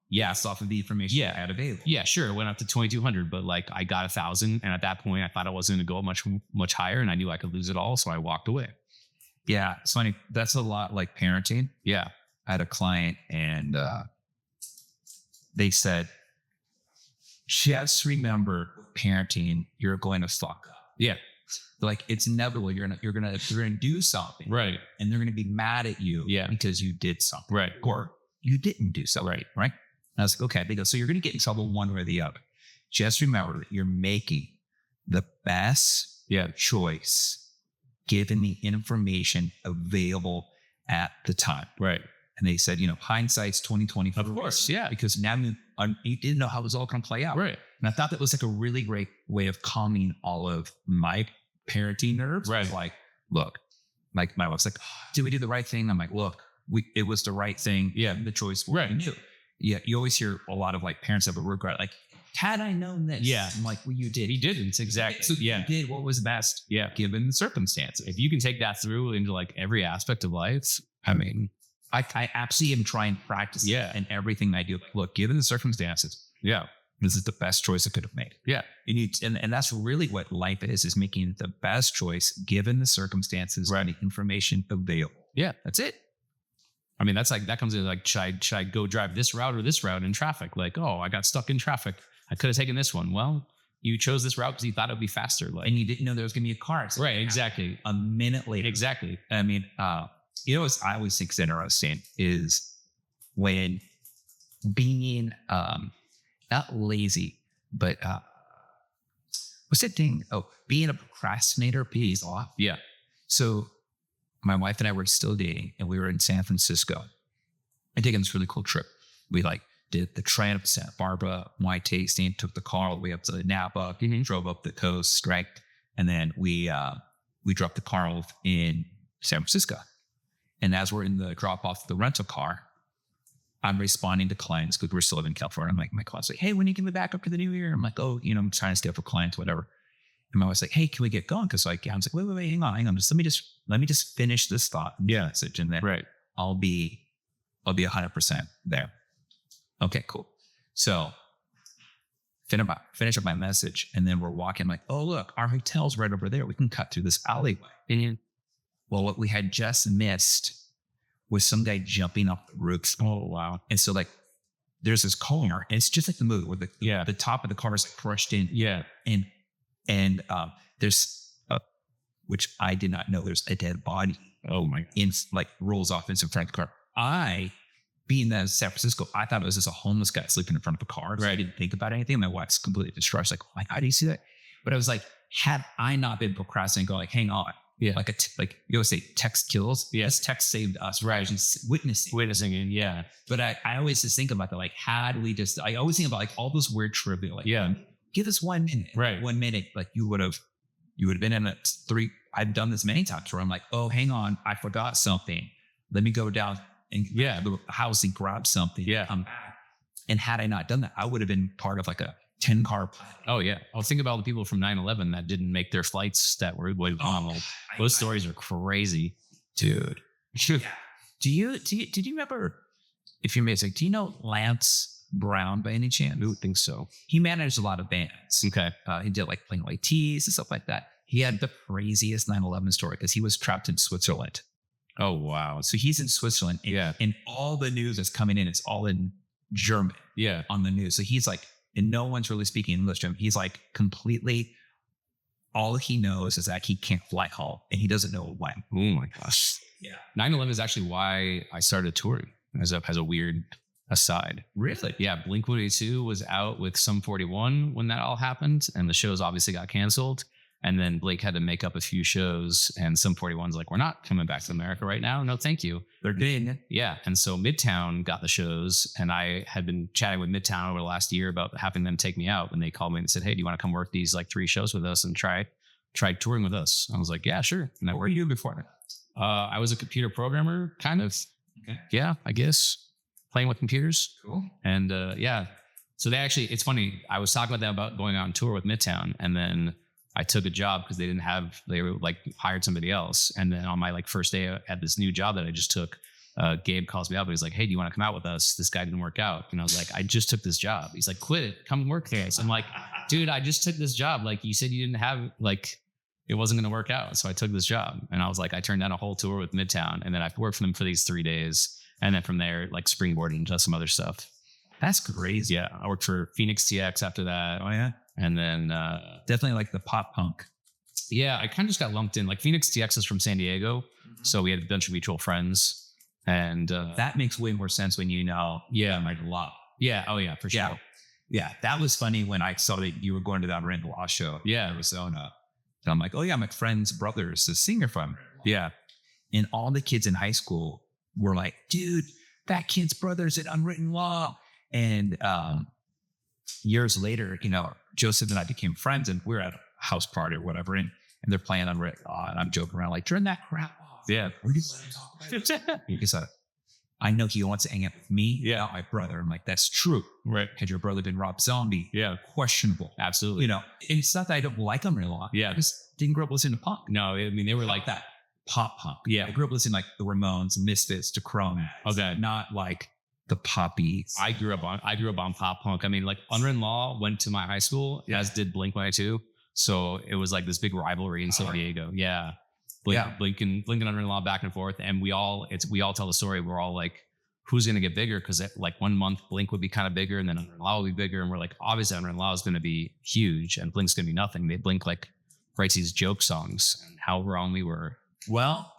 Yeah, it's off of the information I had available. Yeah, sure. It went up to 2,200, but like I got 1,000, and at that point, I thought I wasn't going to go much higher, and I knew I could lose it all, so I walked away. Yeah, it's funny. That's a lot like parenting. Yeah, I had a client, and they said, "Just remember, parenting, you're going to fuck up. Yeah, like it's inevitable. You're gonna do something, right? And they're gonna be mad at you, yeah, because you did something, right, or you didn't do something, right?" And I was like, okay. They go, so you're going to get in trouble one way or the other. Just remember that you're making the best choice given the information available at the time. Right. And they said, hindsight's 20/20. Of course, yeah. Because now you didn't know how it was all going to play out. Right. And I thought that was like a really great way of calming all of my parenting nerves. Right. Like, look, like my wife's like, did we do the right thing? I'm like, look, it was the right thing. Yeah. The choice right. we knew. Yeah, you always hear a lot of like parents that would regret, like, had I known this, I'm like, well, you did. He didn't, exactly. So you did what was best, given the circumstances. If you can take that through into like every aspect of life, I mean, I absolutely am trying to practice it in everything I do. Look, given the circumstances, this is the best choice I could have made. Yeah, and that's really what life is making the best choice given the circumstances, and the information available. Yeah, that's it. I mean, that's like, that comes in like, should I go drive this route or this route in traffic? Like, oh, I got stuck in traffic. I could have taken this one. Well, you chose this route because you thought it would be faster. Like, and you didn't know there was going to be a car. So right, exactly. A minute later. Exactly. I mean, what I always think is interesting is when being not lazy, but what's that thing? Oh, being a procrastinator pays off. Yeah. So my wife and I were still dating, and we were in San Francisco and taking this really cool trip. We like did the train up to Santa Barbara, wine tasting, took the car all the way up to Napa, drove up the coast, right? And then we dropped the car off in San Francisco. And as we're in the drop off the rental car, I'm responding to clients because we're still living in California. I'm like, my client's like, hey, when are you going to be back up to the new year? I'm like, oh, I'm trying to stay up for clients, whatever. And my wife's like, hey, can we get going? Because like, I was like, wait, hang on. Let me just finish this thought. Message, and then I'll be 100% there. Okay, cool. So finish up my message, and then we're walking. I'm like, oh, look, our hotel's right over there. We can cut through this alleyway. Well, what we had just missed was some guy jumping off the roof. Oh, wow. And so like, there's this car, and it's just like the movie where the top of the car is like crushed in. Yeah. And there's which I did not know, there's a dead body. Oh my! Rolls off into front of the car. Being that in San Francisco, I thought it was just a homeless guy sleeping in front of a car. So I didn't think about anything. My wife's completely distraught. She's like, oh my God, do you see that? But I was like, had I not been procrastinating, go like, hang on. Yeah. Like you always say, text kills. Yes. Text saved us. Right. Just witnessing it. Yeah. But I always just think about that. Like, I always think about like all those weird trivia. Like, give us 1 minute. Right. 1 minute. Like you would have been in a 3. I've done this many times where I'm like, oh, hang on, I forgot something. Let me go down and the house and grab something. Yeah. And had I not done that, I would have been part of like a 10-car plan. Oh yeah. I'll think about all the people from 9/11 that didn't make their flights that were those stories are crazy, dude. Yeah. Did you remember, if you're amazing, do you know Lance Brown by any chance? I don't think so. He managed a lot of bands. Okay. He did like Plain White Tees and stuff like that. He had the craziest 9/11 story because he was trapped in Switzerland. Oh, wow. So he's in Switzerland. And all the news that's coming in, it's all in German. Yeah. On the news. So he's like, and no one's really speaking English to him. He's like completely, all he knows is that he can't fly home and he doesn't know when. Oh my gosh. Yeah. 9/11 is actually why I started touring as a weird aside. Really? Yeah. Blink-182 was out with Sum 41 when that all happened, and the shows obviously got canceled. And then Blake had to make up a few shows, and Sum 41's like, we're not coming back to America right now. No, thank you. They're getting it. Yeah. And so Midtown got the shows, and I had been chatting with Midtown over the last year about having them take me out. And they called me and said, hey, do you want to come work these like 3 shows with us and try touring with us? I was like, yeah, sure. And What were you doing before that? I was a computer programmer, kind of. Okay. Yeah, I guess. Playing with computers. Cool. And yeah. So they actually, it's funny. I was talking with them about going on tour with Midtown, and then I took a job because they were like hired somebody else. And then on my like first day at this new job that I just took, Gabe calls me up and he's like, hey, do you want to come out with us? This guy didn't work out. And I was like, I just took this job. He's like, quit it. Come work there. So I'm like, dude, I just took this job. Like you said, you didn't have like, it wasn't going to work out. So I took this job, and I was like, I turned down a whole tour with Midtown, and then I worked for them for these 3 days. And then from there, like springboarded into some other stuff. That's crazy. Yeah. I worked for Phoenix TX after that. Oh yeah. And then, Definitely like the pop punk. yeah, I kind of just got lumped in. Like Phoenix TX is from San Diego. Mm-hmm. So we had a bunch of mutual friends, and, That makes way more sense when you know. yeah, Like a lot. yeah. Oh yeah, for sure. Yeah. Yeah. That was funny when I saw that you were going to that Randall Law show Yeah. in Arizona. And I'm like, oh yeah, my friend's brother is a singer from. Yeah. And all the kids in high school were like, dude, that kid's brother's in Unwritten Law. And years later, Joseph and I became friends, and we're at a house party or whatever, and they're playing Unwritten Law, and I'm joking around like, turn that crap off. Yeah. We're just letting talk about it. Because I know he wants to hang out with me, not my brother. I'm like, that's true. Right. Had your brother been Rob Zombie? Yeah. Questionable. Absolutely. It's not that I don't like Unwritten Law. Yeah. I just didn't grow up listening to punk. No, I mean, they were like Like that pop punk. Yeah. I grew up listening like the Ramones, Misfits, to Chrome. Okay. Not like the poppy. I grew up on pop punk. I mean, like Unwritten Law went to my high school, as did Blink-182. So it was like this big rivalry in San Diego. Yeah. Blink and Unwritten Law back and forth. And we all tell the story. We're all like, who's going to get bigger? Because like 1 month Blink would be kind of bigger, and then Unwritten Law would be bigger. And we're like, obviously Unwritten Law is going to be huge, and Blink's going to be nothing. They Blink like writes these joke songs, and how wrong we were. Well,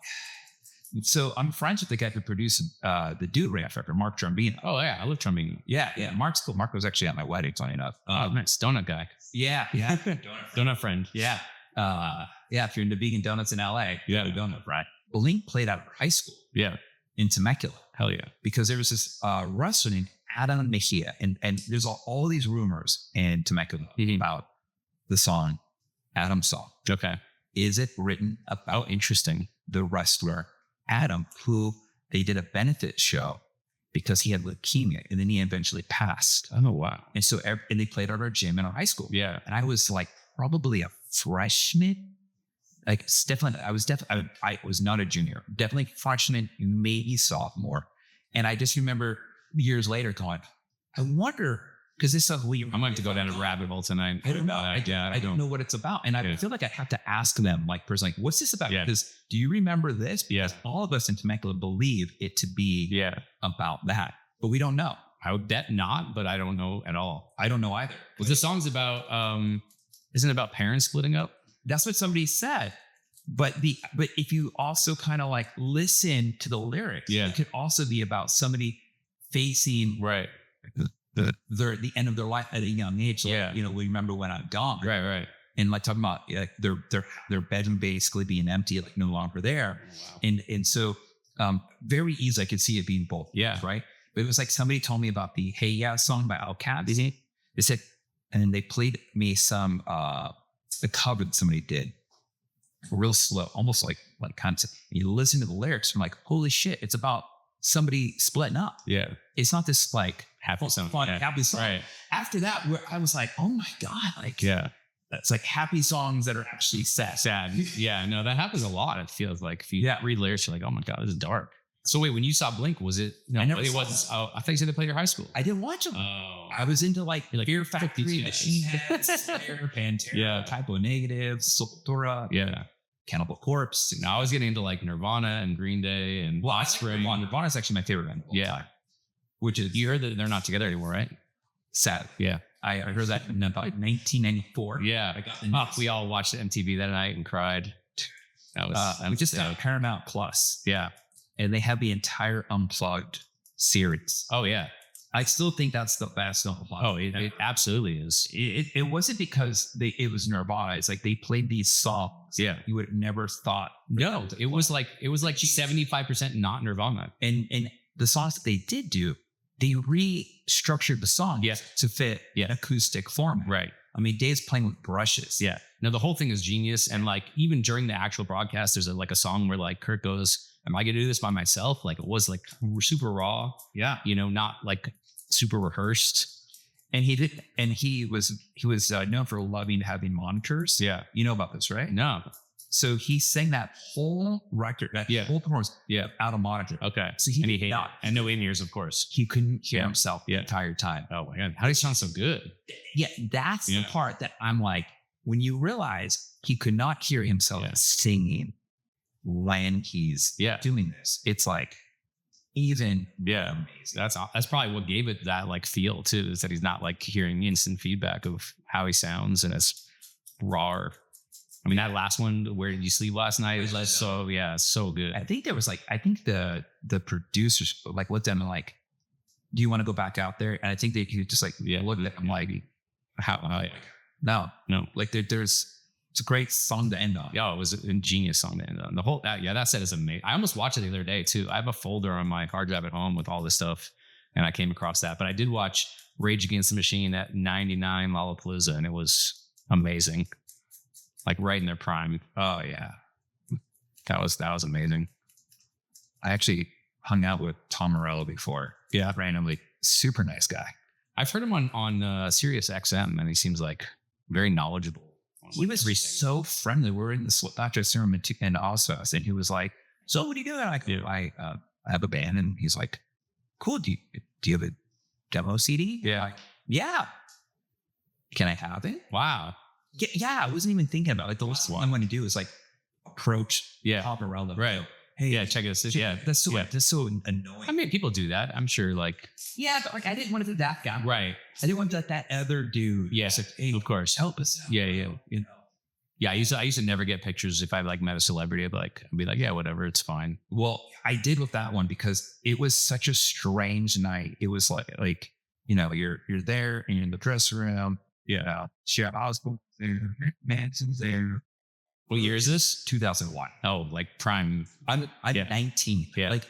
so I'm friends with the guy who produced the Dude Ranch record, Mark Trombino. Oh yeah, I love Trombino. Yeah. Mark's cool. Mark was actually at my wedding, funny enough. Nice donut guy. Yeah. Donut friend. Yeah. If you're into vegan donuts in LA, Yeah. the donut, right? Blink played out of high school Yeah. in Temecula Hell yeah. because there was this wrestler named Adam Mejia, and there's all these rumors in Temecula about the song, Adam's song. Okay. Is it written about Interesting. the wrestler Adam, who they did a benefit show because he had leukemia, and then he eventually passed. Oh wow. And so, and they played at our gym in our high school. Yeah. And I was like probably a freshman. Like I was not a junior, definitely freshman, maybe sophomore. And I just remember years later going, I wonder, because this stuff I'm going to have to go down a rabbit hole tonight. I don't know. I don't know what it's about. And I feel like I have to ask them, like, personally, like, what's this about? Yeah. Because do you remember this? Because Yeah. all of us in Temecula believe it to be Yeah. about that, but we don't know. I would bet not, but I don't know at all. I don't know either. Well, the song's about, isn't it about parents splitting up? That's what somebody said. But if you also kind of like listen to the lyrics, Yeah. it could also be about somebody facing Right. the end of their life at a young age. Like, Yeah. we remember when I'm gone. Right. And like talking about like their bedroom basically being empty, like no longer there. Wow. And so very easy, I could see it being both. Yeah. Right. But it was like somebody told me about the Hey Yeah song by Outkast. They said, and they played me some the cover that somebody did. Real slow, almost like concept. You listen to the lyrics, I'm like, holy shit, it's about somebody splitting up. Yeah. It's not this like Happy song. fun, Yeah. happy song. Right. After that, where I was like, oh my God, like Yeah. it's like happy songs that are actually sad. Sad. Yeah. No, that happens a lot. It feels like if you read lyrics, you're like, oh my God, this is dark. So wait, when you saw Blink, was it? No, I never it saw wasn't. Oh, I thought you said they played your high school. I didn't watch them. Oh. I was into like You're like, Fear fuck Factory, these guys. Machine Heads, Slayer, Pantera, Yeah. Typo Negative, Sepultura, Yeah. Cannibal Corpse. Now I was getting into like Nirvana and Green Day and Well, Nirvana is actually my favorite band. Yeah. Which is You heard that they're not together anymore, right? sad. Yeah. I heard that in about 1994. Yeah. I got the Oh, news. we all watched MTV that night and cried. That was we just got Paramount Plus, yeah. and they have the entire Unplugged series. Oh yeah. I still think that's the best of the Oh, it absolutely is. It wasn't because it was Nirvana. It's like they played these songs. Yeah. You would have never thought. No, it was like 75% not Nirvana. And the songs that they did do, they restructured the song to fit an acoustic format. Right. I mean, Dave's playing with brushes. Yeah. No, the whole thing is genius. And like, even during the actual broadcast, there's a song where like Kurt goes, am I going to do this by myself? Like, it was like super raw. Yeah. You know, not like super rehearsed. And he was known for loving having monitors. Yeah. You know about this, right? No. So he sang that whole record, whole performance out of monitor. Okay. So he hated it. And no in-ears, of course. He couldn't hear himself the entire time. Oh my God. How do you sound so good? Yeah. That's the part that I'm like, when you realize he could not hear himself singing when he's doing this, it's like even amazing. That's probably what gave it that like feel too, is that he's not like hearing instant feedback of how he sounds, and it's raw. I mean, that last one, Where Did You Sleep Last Night, is like so good. I think there was like, I think the producers like looked at him and like, do you want to go back out there? And I think they could just like look at him like, no, like it's a great song to end on. Yeah, it was a genius song to end on. The whole that set is amazing. I almost watched it the other day too. I have a folder on my hard drive at home with all this stuff, and I came across that. But I did watch Rage Against the Machine at 99 Lollapalooza, and it was amazing. Like right in their prime. Oh yeah. That was amazing. I actually hung out with Tom Morello before. Yeah. Randomly. Super nice guy. I've heard him on Sirius XM, and he seems like very knowledgeable. He was so friendly. We're in the Slipknot ceremony in Ozfest, and he was like, so what are you doing? I have a band. And he's like, cool. Do you have a demo CD? Yeah. Yeah. Can I have it? Wow. Yeah, I wasn't even thinking about it. Like the last one I'm going to do is like approach Tom Morello. Right. Hey, check this. Yeah. That's so annoying. I mean, people do that. I'm sure like. Yeah, but like I didn't want to be that guy. Right. I didn't want to let that other dude. Yes, like, hey, of course. Help us out. Yeah. You know. Yeah, I used to never get pictures if I like met a celebrity. I'd be like, yeah, whatever, it's fine. Well, I did with that one because it was such a strange night. It was like you know, you're there and you're in the dressing room. Yeah, Sharon Osbourne there, Manson's there. What year is this? 2001. Oh, like prime. I'm 19. Yeah. Like,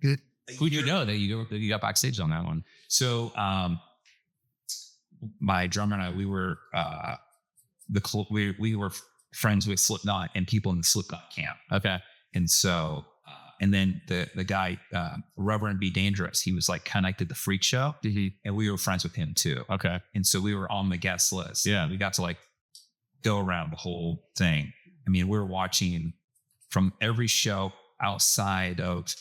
who'd you know that you got backstage on that one? So, my drummer and I, we were we were friends with Slipknot and people in the Slipknot camp. Okay, and so. And then the guy, Reverend Be Dangerous, he was like connected to Freak Show. Mm-hmm. And we were friends with him too. Okay. And so we were on the guest list. Yeah. We got to like go around the whole thing. I mean, we were watching from every show outside of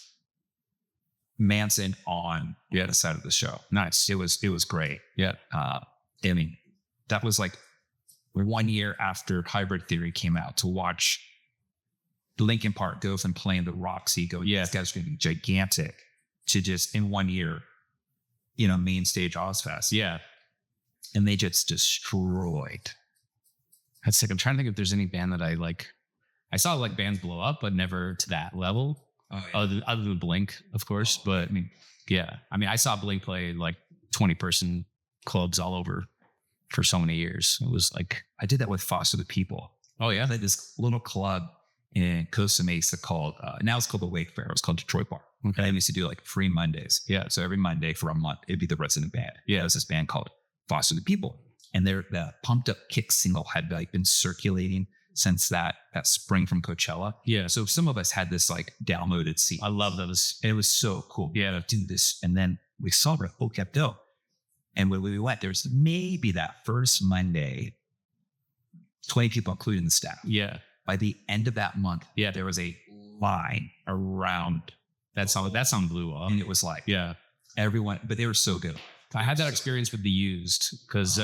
Manson on the other side of the show. Nice. It was great. Yeah. I mean, that was like 1 year after Hybrid Theory came out to watch Linkin Park go from playing the Roxy, these guys are going to be gigantic, to just in 1 year, you know, main stage Ozfest. Yeah. And they just destroyed. That's sick. I'm trying to think if there's any band that I like. I saw like bands blow up, but never to that level. Oh, yeah. Other than Blink, of course. But I mean, I saw Blink play like 20-person clubs all over for so many years. It was like, I did that with Foster the People. Oh yeah. I had this little club in Costa Mesa called, now it's called the Wake Fair. It was called Detroit Bar. Okay. And I used to do like free Mondays. Yeah. So every Monday for a month, it'd be the resident band. Yeah. It was this band called Foster the People. And the Pumped Up Kick single had like been circulating since that spring from Coachella. Yeah. So some of us had this like downloaded CD. I love those. And it was so cool. Yeah. To do this. And then we saw Oh Kept Dope. And when we went, there was maybe that first Monday, 20 people, including the staff. Yeah. By the end of that month, there was a line around that song. That song blew up. And it was like, everyone, but they were so good. I had that experience with The Used because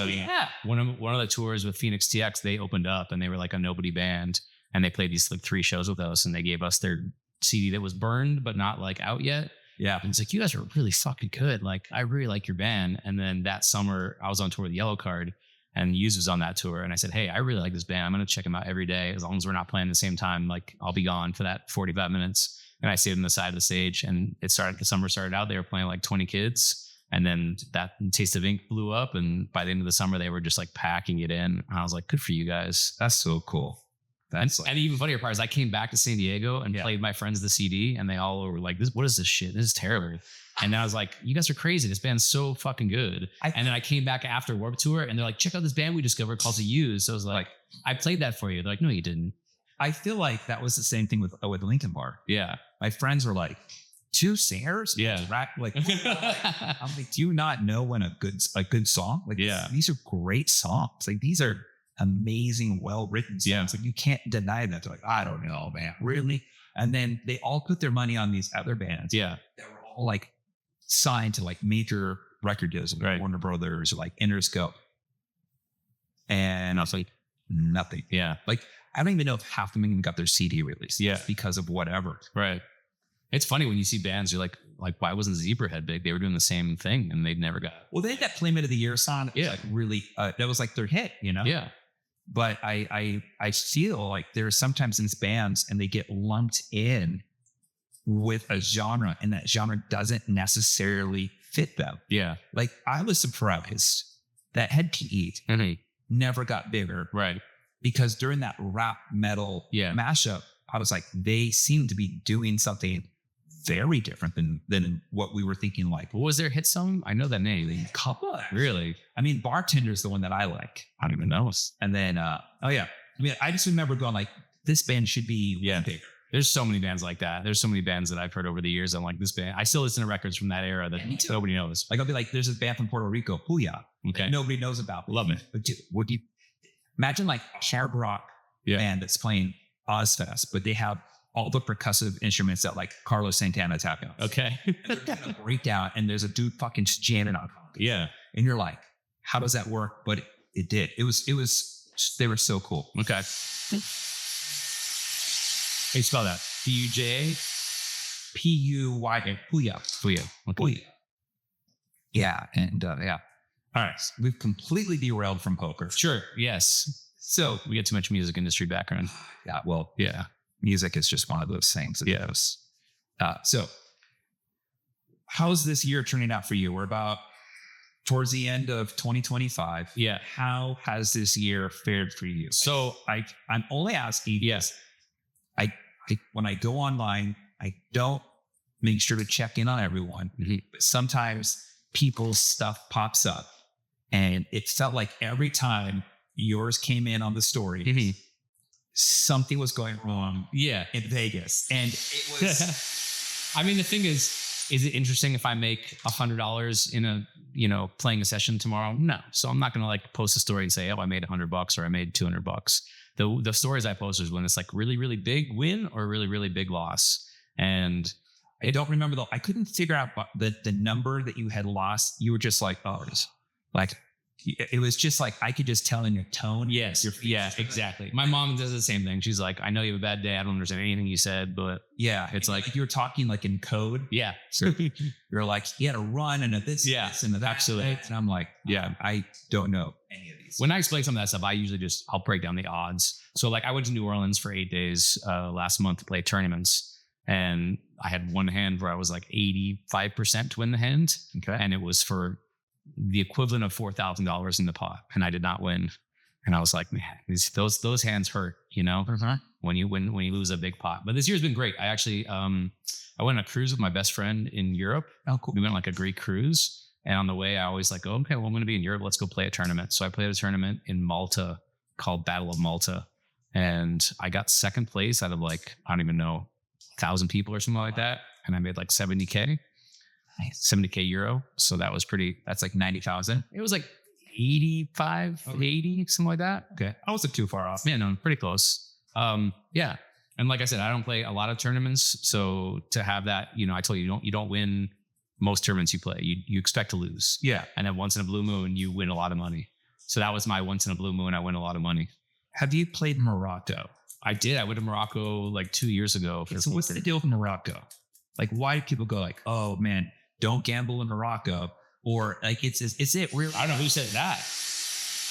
one of the tours with Phoenix TX, they opened up and they were like a nobody band, and they played these like 3 shows with us, and they gave us their CD that was burned but not like out yet. Yeah. And it's like, you guys are really fucking good. Like, I really like your band. And then that summer I was on tour with Yellowcard, and Used was on that tour. And I said, hey, I really like this band. I'm going to check them out every day. As long as we're not playing at the same time, like I'll be gone for that 45 minutes. And I stayed on the side of the stage, and the summer started out, they were playing like 20 kids. And then that Taste of Ink blew up. And by the end of the summer, they were just like packing it in. And I was like, good for you guys. That's so cool. And the even funnier part is I came back to San Diego and played my friends the CD, and they all were like, what is this shit? This is terrible. And then I was like, you guys are crazy. This band's so fucking good. And then I came back after Warped Tour, and they're like, check out this band we discovered called The Used. So I was like, I played that for you. They're like, no, you didn't. I feel like that was the same thing with Linkin Park. Yeah. My friends were like, 2 singers? Yeah. Rap, like, I'm like, do you not know when a good song? Like, these are great songs. Like, these are amazing, well-written songs. Yeah. Like, you can't deny that. They're like, I don't know, man. Really? And then they all put their money on these other bands. Yeah. That were all like signed to like major record deals, like Warner Brothers or like Interscope. And I was like, nothing. Yeah. Like, I don't even know if half of them even got their CD released. Yeah. Because of whatever. Right. It's funny when you see bands, you're like, why wasn't Zebrahead big? They were doing the same thing and they never got. Well, they had that Playmate of the Year song. Yeah. Like really, that was like their hit, you know? Yeah. But I feel like there are sometimes these bands and they get lumped in with a genre and that genre doesn't necessarily fit them. Yeah. Like I was surprised that Head to Eat never got bigger. Right. Because during that rap metal mashup, I was like, they seem to be doing something very different than what we were thinking. Like, what was their hit song? I know that name. Couple. Really? I mean, Bartender's the one that I like. I don't even know. And then, I mean, I just remember going like, this band should be bigger. There's so many bands like that. There's so many bands that I've heard over the years. I'm like, this band. I still listen to records from that era that nobody knows. Like, I'll be like, there's this band from Puerto Rico, Puya. Okay. Nobody knows about. Love it. But dude, would you imagine like a hard rock band that's playing Ozfest, but they have all the percussive instruments that like Carlos Santana tapping on. Okay. And they're doing a breakdown and there's a dude fucking jamming on. Yeah. And you're like, how does that work? But it did. It was, they were so cool. Okay. How you spell that? Puja? Puya. Puya. Puya. Okay. Puya. Yeah. And all right. We've completely derailed from poker. Sure. Yes. So we get too much music industry background. Yeah. Well, music is just one of those things. Yeah. So how's this year turning out for you? We're about towards the end of 2025. Yeah. How has this year fared for you? So I'm only asking. Yes. I when I go online, I don't make sure to check in on everyone. Mm-hmm. But sometimes people's stuff pops up. And it felt like every time yours came in on the story, something was going wrong in Vegas. And it was... I mean, the thing is it interesting if I make $100 in a, playing a session tomorrow? No. So I'm not going to like post a story and say, oh, I made $100 or I made $200. The stories I post is when it's like really, really big win or really, really big loss. And I don't remember though. I couldn't figure out the number that you had lost. You were just like, oh, like it was just like, I could just tell in your tone. Yes. Yeah, exactly. My mom does the same thing. She's like, I know you have a bad day. I don't understand anything you said, but it's like you were talking like in code. Yeah. So you're like, he had a run and a this and a that. Absolutely. And I'm like, I don't know any of these. When I explain some of that stuff, I usually I'll break down the odds. So like I went to New Orleans for 8 days last month to play tournaments. And I had one hand where I was like 85% to win the hand. Okay. And it was for the equivalent of $4,000 in the pot. And I did not win. And I was like, man, those hands hurt, when you lose a big pot. But this year's been great. I actually, I went on a cruise with my best friend in Europe. Oh, cool. We went on like a Greek cruise. And on the way, I always like, okay, well, I'm going to be in Europe. Let's go play a tournament. So I played a tournament in Malta called Battle of Malta. And I got second place out of like, I don't even know, 1,000 people or something like that. And I made like 70K. 70K euro. So that was that's like 90,000. It was like 85, 80, something like that. Okay. I wasn't too far off. Yeah, no, pretty close. Yeah. And like I said, I don't play a lot of tournaments. So to have that, I told you, you don't win most tournaments you play. You expect to lose. Yeah. And then once in a blue moon, you win a lot of money. So that was my once in a blue moon. I win a lot of money. Have you played Morocco? I did. I went to Morocco like 2 years ago. So what's the deal with Morocco? Like, why do people go like, oh man, don't gamble in Morocco? Or like, is it real? I don't know who said that.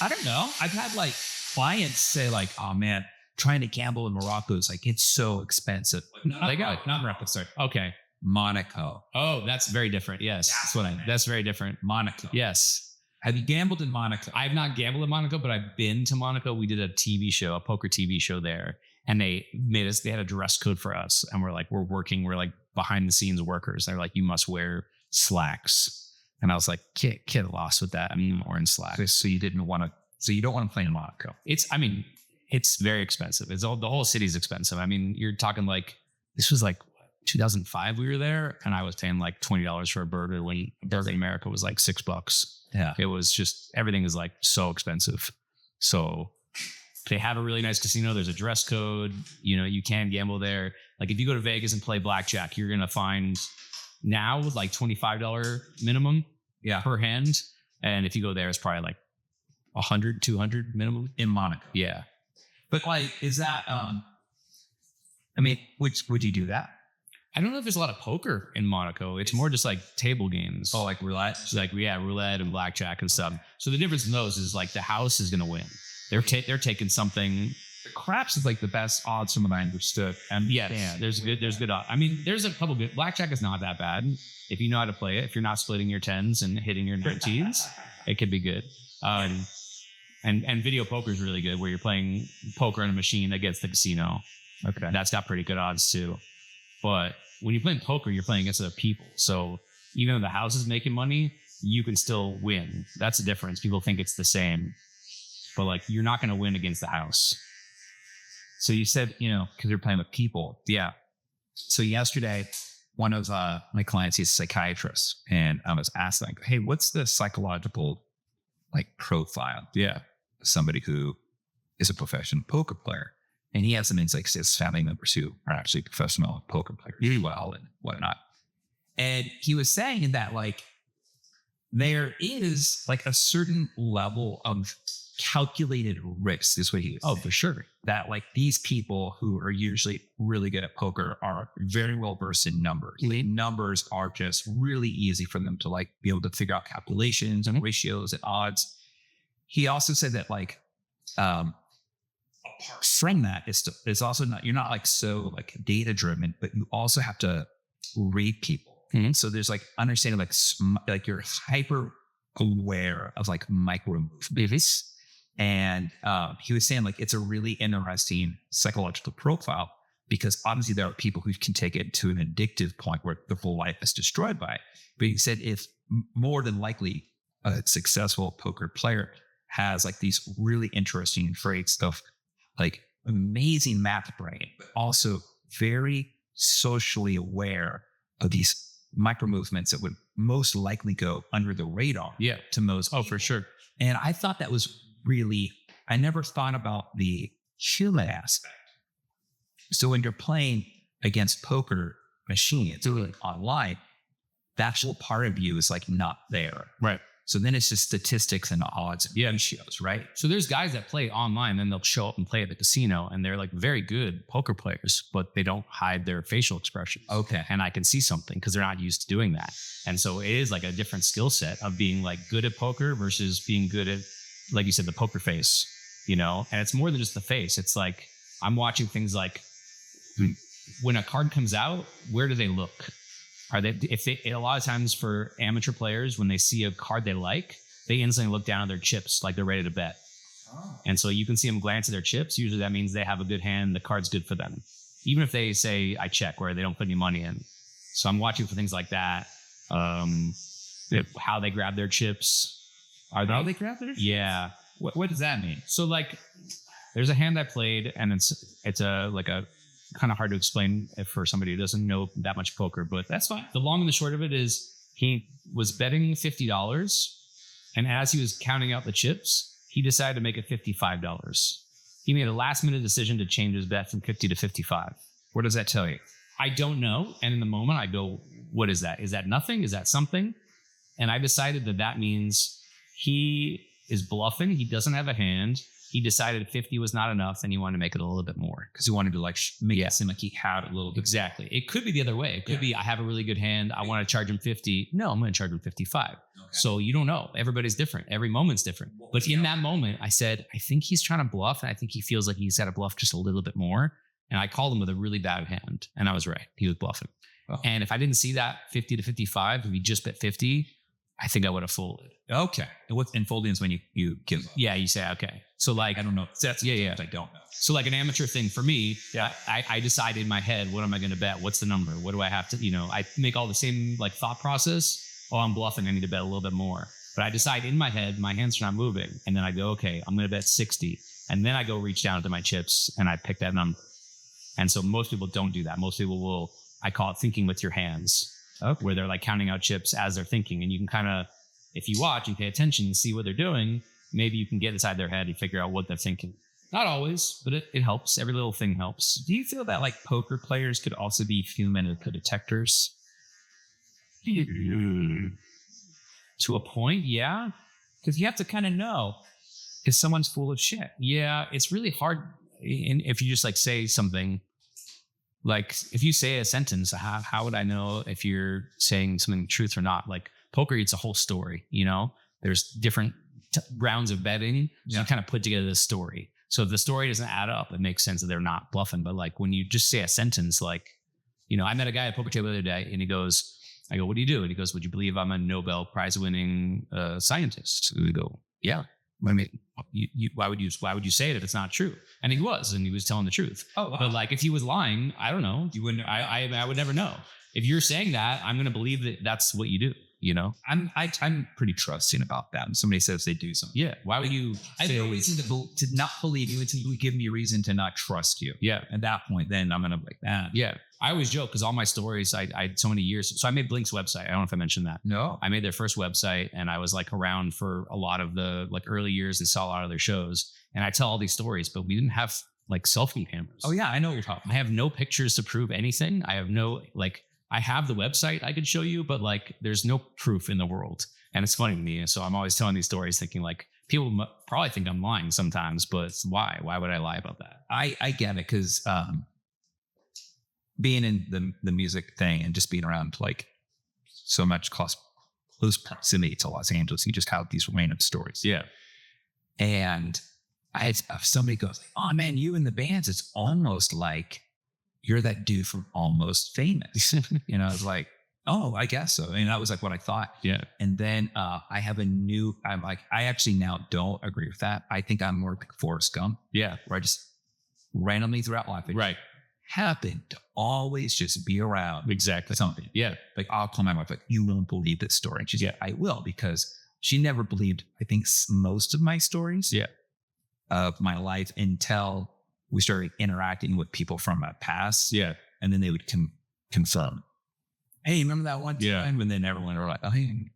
I don't know. I've had like clients say like, oh man, trying to gamble in Morocco is like, it's so expensive. Not Morocco, sorry. Okay. Monaco. Oh, that's very different. Yes. That's very different. Monaco. Yes. Have you gambled in Monaco? I have not gambled in Monaco, but I've been to Monaco. We did a TV show, a poker TV show there. And they had a dress code for us. And we're like behind the scenes workers. They're like, you must wear slacks. And I was like, get lost with that. I'm wearing slacks. So you don't want to play in Monaco. It's very expensive. The whole city's expensive. I mean, you're talking like, this was like 2005 we were there, and I was paying like $20 for a burger when a burger in America was like $6. Yeah. It was just, everything is like so expensive. So they have a really nice casino. There's a dress code. You can gamble there. Like if you go to Vegas and play blackjack, you're going to find now like $25 minimum per hand. And if you go there, it's probably like 100, 200 minimum in Monaco. Yeah. But like, is that, would you do that? I don't know if there's a lot of poker in Monaco. It's more just like table games. Oh, like roulette? So like, roulette and blackjack and stuff. So the difference in those is like the house is going to win. They're taking something. Craps is like the best odds from what I understood. And there's good odds. I mean, there's a couple good. Blackjack is not that bad if you know how to play it. If you're not splitting your 10s and hitting your 19s, it could be good. And video poker is really good, where you're playing poker on a machine against the casino. Okay, that's got pretty good odds too. But when you're playing poker, you're playing against other people. So even though the house is making money, you can still win. That's the difference. People think it's the same, but like you're not going to win against the house. So you said, because you're playing with people. Yeah. So yesterday, one of my clients, he's a psychiatrist, and I was asking, hey, what's the psychological profile? Yeah. Somebody who is a professional poker player. And he has some insights, his family members who are actually professional poker players as well and whatnot. And he was saying that there is a certain level of calculated risk, is what he was saying. Oh, for sure. That these people who are usually really good at poker are very well versed in numbers. Numbers are just really easy for them to be able to figure out calculations and ratios and odds. He also said that from that is also not, you're not so data driven, but you also have to read people. Mm-hmm. So there's understanding you're hyper aware of micro movements. And he was saying it's a really interesting psychological profile, because obviously there are people who can take it to an addictive point where their whole life is destroyed by it. But he said if more than likely a successful poker player has these really interesting traits of amazing math brain, but also very socially aware of these micro movements that would most likely go under the radar to most people. Oh, for sure. And I thought that was really, I never thought about the human aspect. So when you're playing against poker machines online, that whole part of you is not there. Right. So then it's just statistics and odds and ratios, right? So there's guys that play online, then they'll show up and play at the casino, and they're very good poker players, but they don't hide their facial expressions. Okay. And I can see something because they're not used to doing that. And so it is a different skill set of being good at poker versus being good at, like you said, the poker face, and it's more than just the face. It's I'm watching things when a card comes out, where do they look? Are they, a lot of times for amateur players, when they see a card they like, they instantly look down at their chips like they're ready to bet. Oh. And so you can see them glance at their chips. Usually that means they have a good hand. The card's good for them. Even if they say, I check, where they don't put any money in. So I'm watching for things like that. How they grab their chips. How they grab their chips? Yeah. What does that mean? So there's a hand I played, and it's a kind of hard to explain for somebody who doesn't know that much poker, but that's fine. The long and the short of it is he was betting $50, and as he was counting out the chips, he decided to make it $55. He made a last minute decision to change his bet from 50 to 55. What does that tell you? I don't know. And in the moment I go, what is that? Is that nothing? Is that something? And I decided that means he is bluffing. He doesn't have a hand. He decided 50 was not enough, and he wanted to make it a little bit more because he wanted to make it seem like he had a little bit. Exactly. It could be the other way. It could be I have a really good hand. I want to charge him 50. No, I'm going to charge him 55. Okay. So you don't know. Everybody's different. Every moment's different. But in that moment, I said, I think he's trying to bluff, and I think he feels like he's got to bluff just a little bit more. And I called him with a really bad hand, and I was right. He was bluffing. Oh. And if I didn't see that 50 to 55, if you just bet 50, I think I would have folded. Okay. And folding is when you give up. Yeah, you say, okay. So like, I don't know. That's yeah. I don't know. So like an amateur thing for me, I decide in my head, what am I going to bet? What's the number? What do I have to, I make all the same like thought process. Oh, I'm bluffing. I need to bet a little bit more. But I decide in my head, my hands are not moving. And then I go, okay, I'm going to bet 60. And then I go reach down to my chips and I pick that number. And so most people don't do that. Most people will, I call it thinking with your hands, where they're like counting out chips as they're thinking. And you can kind of, if you watch and pay attention and see what they're doing, maybe you can get inside their head and figure out what they're thinking. Not always, but it helps. Every little thing helps. Do you feel that like poker players could also be human detectors? To a point, yeah. Because you have to kind of know if someone's full of shit. Yeah, it's really hard. And if you just like say something, like if you say a sentence, how would I know if you're saying something truth or not? Like poker, it's a whole story, There's different rounds of betting. So you kind of put together this story. So if the story doesn't add up, it makes sense that they're not bluffing. But like when you just say a sentence, like, I met a guy at a poker table the other day and I go, what do you do? And he goes, would you believe I'm a Nobel Prize winning scientist? And we go, yeah. I mean, why would you say it if it's not true? And he was telling the truth. Oh, wow. But like, if he was lying, I don't know. You wouldn't. I would never know. If you're saying that, I'm going to believe that that's what you do. I'm pretty trusting about that. When somebody says they do something, yeah. Why would you? I have no reason to not believe you until you give me a reason to not trust you. Yeah. At that point, then I'm gonna be like that. Yeah. I always joke because all my stories, I had so many years. So I made Blink's website. I don't know if I mentioned that. No. I made their first website, and I was like around for a lot of the like early years and saw a lot of their shows. And I tell all these stories, but we didn't have like cell phone cameras. Oh yeah, I know what you're talking. I have no pictures to prove anything. I have no I have the website I could show you, but like there's no proof in the world. And it's funny to me. So I'm always telling these stories thinking like people probably think I'm lying sometimes, but why? Why would I lie about that? I get it because being in the music thing and just being around like so much close proximity to Los Angeles, you just have these random stories. Yeah. And if somebody goes like, oh man, you in the bands, it's almost like you're that dude from Almost Famous. It's like, oh, I guess so. And that was like what I thought. Yeah. And then I have I'm like, I actually now don't agree with that. I think I'm more like Forrest Gump. Yeah. Where I just randomly throughout life, right, happen to always just be around exactly something. Yeah. Like I'll call my wife like, you won't believe this story. And she's like, I will, because she never believed, I think, most of my stories of my life until we started interacting with people from my past. Yeah. And then they would confirm, hey, remember that one time? Yeah. And then everyone were like, oh, hey,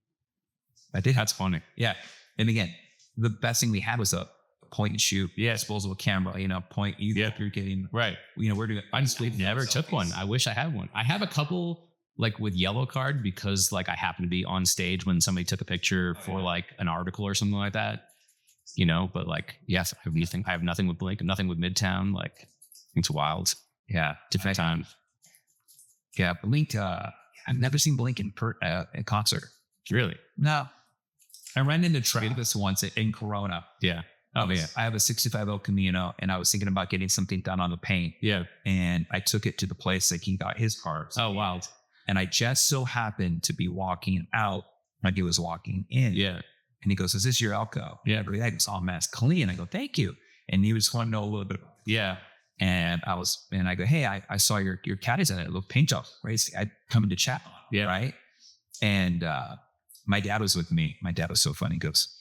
I did. That's funny. Yeah. And again, the best thing we had was a point and shoot, disposable camera, point. You're getting right. We're doing. I just never took one. I wish I had one. I have a couple like with Yellowcard because like I happened to be on stage when somebody took a picture for like an article or something like that. But like, yes, I have nothing with Blink, nothing with Midtown. Like, it's wild. Yeah. Different times. Yeah. Blink, I've never seen Blink in concert. Really? No. I ran into Travis once in Corona. Yeah. Oh, yeah. I have a 65 El Camino, and I was thinking about getting something done on the paint. Yeah. And I took it to the place that he got his cars. Oh, wow. And I just so happened to be walking out when he was walking in. Yeah. And he goes, is this your Elko? Yeah. And I goes, oh, man, it's clean. I go, thank you. And he was wanting to know a little bit about it. Yeah. And I go, hey, I saw your caddies in it. Little paint job. Right? I come in to chat. Yeah. Right. And my dad was with me. My dad was so funny. He goes,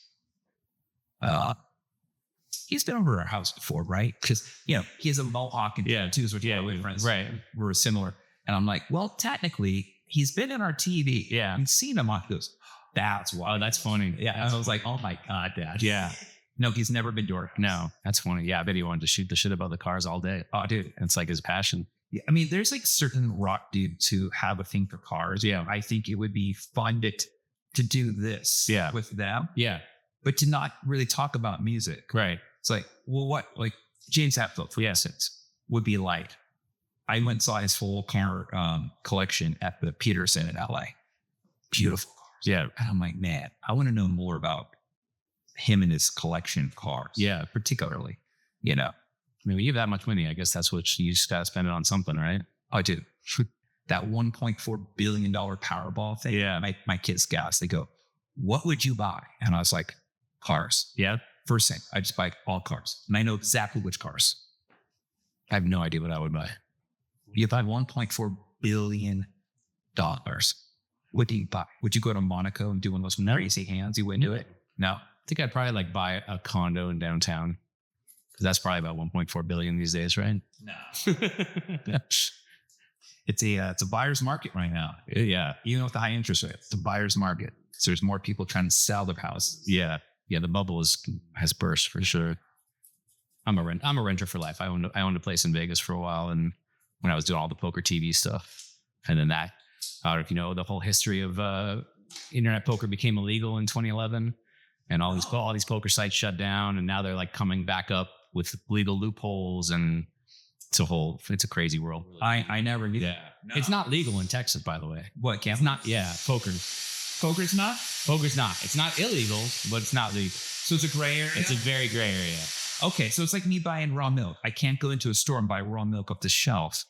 he's been over our house before, right? Because, he has a mohawk and tattoos, which we're friends. Right. We're similar. And I'm like, well, technically, he's been in our TV. Yeah. We've seen him on. He goes, that's why. Oh, that's funny. Yeah. And I was like, oh my God, Dad. Yeah. No, he's never been to our house. No, that's funny. Yeah. I bet he wanted to shoot the shit about the cars all day. Oh, dude. It's like his passion. Yeah. I mean, there's like certain rock dudes who have a thing for cars. Yeah. I think it would be fun to do this with them. Yeah. But to not really talk about music. Right. It's like, well, what, like James Hetfield, for instance, would be like, I went and saw his full car collection at the Peterson in LA. Beautiful cars. Yeah. And I'm like, man, I want to know more about him and his collection of cars. Yeah. Particularly, I mean, when you have that much money, I guess that's what you just got to spend it on something, right? I do. that $1.4 billion Powerball thing. Yeah. My kids gas. They go, what would you buy? And I was like, cars. Yeah. First thing, I just buy all cars. And I know exactly which cars. I have no idea what I would buy. You buy $1.4 billion. What do you buy? Would you go to Monaco and do one of those crazy hands? You wouldn't do it? No. I think I'd probably like buy a condo in downtown because that's probably about 1.4 billion these days, right? No. It's a buyer's market right now. Yeah. Even with the high interest rate, it's a buyer's market. So there's more people trying to sell their houses. Yeah. Yeah. The bubble has burst for sure. I'm a renter for life. I owned a place in Vegas for a while, and when I was doing all the poker TV stuff, and then that, I don't know if you know the whole history of internet poker became illegal in 2011, and all these poker sites shut down, and now they're like coming back up with legal loopholes, and it's a crazy world. I never knew. Yeah, no. It's not legal in Texas, by the way. What? It's not. Yeah, poker. Poker's not. Poker's not. It's not illegal, but it's not legal. So it's a gray area. It's a very gray area. Okay, so it's like me buying raw milk. I can't go into a store and buy raw milk off the shelf.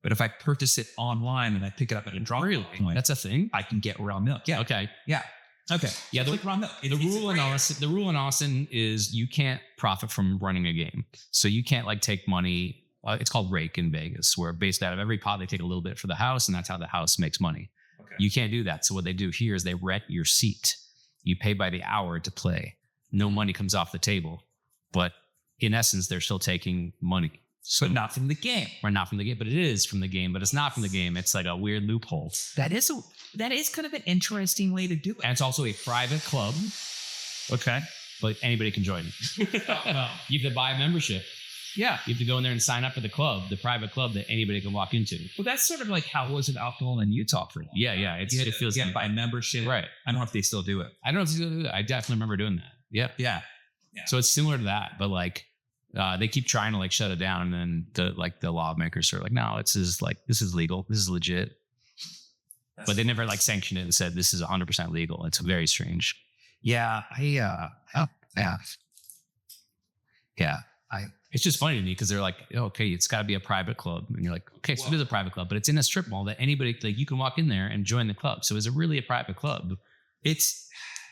But if I purchase it online and I pick it up at a drop point, that's a thing. I can get raw milk. Yeah. Okay. Yeah. Okay. Yeah. Like raw milk. The rule in Austin is you can't profit from running a game. So you can't like take money. It's called rake in Vegas, where based out of every pot they take a little bit for the house, and that's how the house makes money. Okay. You can't do that. So what they do here is they rent your seat. You pay by the hour to play. No money comes off the table, but in essence, they're still taking money. But not from the game. Or not from the game, but it is from the game, but it's not from the game. It's like a weird loophole. That is kind of an interesting way to do it. And it's also a private club. Okay. But anybody can join. You have to buy a membership. Yeah. You have to go in there and sign up for the club, the private club that anybody can walk into. Well, that's sort of like how it was with alcohol in Utah for a while. Yeah. It feels like buy a membership. Right. I don't know if they still do it. I don't know if they still do that. I definitely remember doing that. Yep. Yeah. So it's similar to that, but like they keep trying to like shut it down, and then the lawmakers are like, no, this is legal. This is legit. But they never like sanctioned it and said this is 100% legal. It's very strange. Yeah. It's just funny to me because they're like, oh, okay, it's got to be a private club. And you're like, okay, so it is a private club, but it's in a strip mall that anybody, like you can walk in there and join the club. So is it really a private club?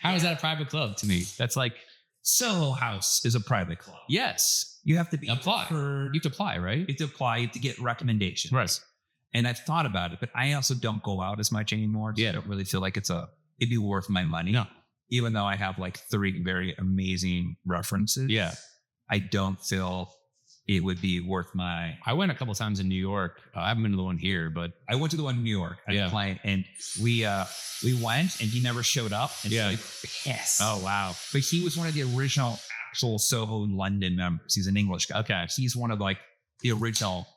How is that a private club to me? That's like Soho House is a private club. Yes. You have to apply. You have to apply, right? You have to apply. You have to get recommendations. Right. And I've thought about it, but I also don't go out as much anymore. So I don't really feel like it'd be worth my money. No. Even though I have like 3 very amazing references. Yeah. I don't feel it would be worth my. I went a couple of times in New York. I haven't been to the one here, but I went to the one in New York. Client, and we went, and he never showed up. And yeah. Like, yes. Oh wow. But he was one of the original actual Soho London members. He's an English guy. Okay. He's one of like the original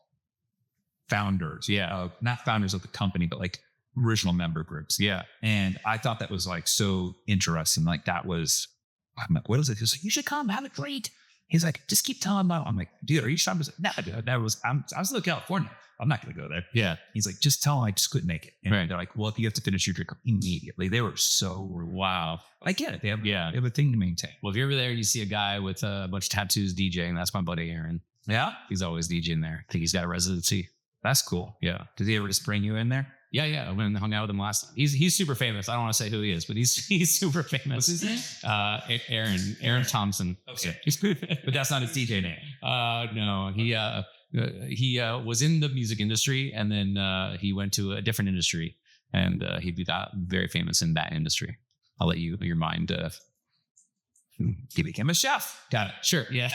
founders. Yeah. Not founders of the company, but like original member groups. Yeah. And I thought that was like so interesting. Like that was, I'm like, what is it? He was like, you should come have a treat. He's like, just keep telling them. I'm like, dude, are you sure? I was like, nah, I was in California. I'm not going to go there. Yeah. He's like, just tell them I just couldn't make it. And right. They're like, well, if you have to finish your drink immediately. They were so wow. I get it. They have a thing to maintain. Well, if you're ever there and you see a guy with a bunch of tattoos DJing, that's my buddy Aaron. Yeah. He's always DJing there. I think he's got a residency. That's cool. Yeah. Did he ever just bring you in there? Yeah. I went and hung out with him last time. He's super famous. I don't want to say who he is, but he's super famous. What's his name? Aaron Thompson. Okay. But that's not his DJ name. No. He was in the music industry, and then he went to a different industry, and he got very famous in that industry. I'll let your mind. He became a chef. Got it. Sure. Yeah.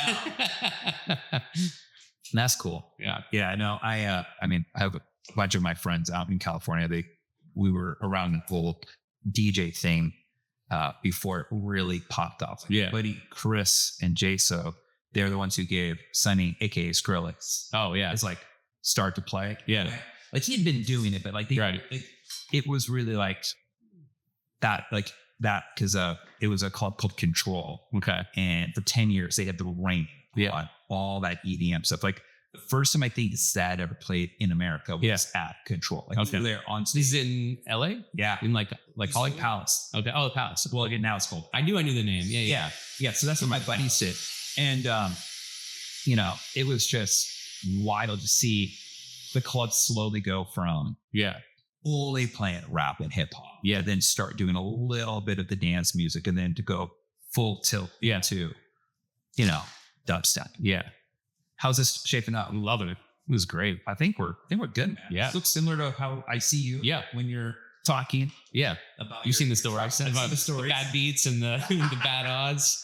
That's cool. Yeah. Yeah. No, I have a bunch of my friends out in California. We were around the whole DJ thing before it really popped off. Yeah. Buddy Chris and Jaso, they're the ones who gave Sonny, aka Skrillex. Oh yeah. It's like start to play. Yeah. Like he'd been doing it, but like it was really like that because it was a club called Control. Okay. And for 10 years they had the reign on all that EDM stuff. Like the first time I think Sad ever played in America was at Control. Like we were there on stage. This is in LA? Yeah. In like Hollywood Palace. Okay. Oh, the Palace. Well, again, now it's called. I knew the name. Yeah. So that's where my buddies sit. And, it was just wild to see the clubs slowly go from Yeah. fully playing rap and hip hop. Yeah. Then start doing a little bit of the dance music and then to go full tilt to, dubstep. Yeah. How's this shaping up? I'm loving it. It was great. I think we're good, man. Yeah. It looks similar to how I see you when you're talking. Yeah. About You've seen the story. I've seen about the the story. bad beats and the the bad odds.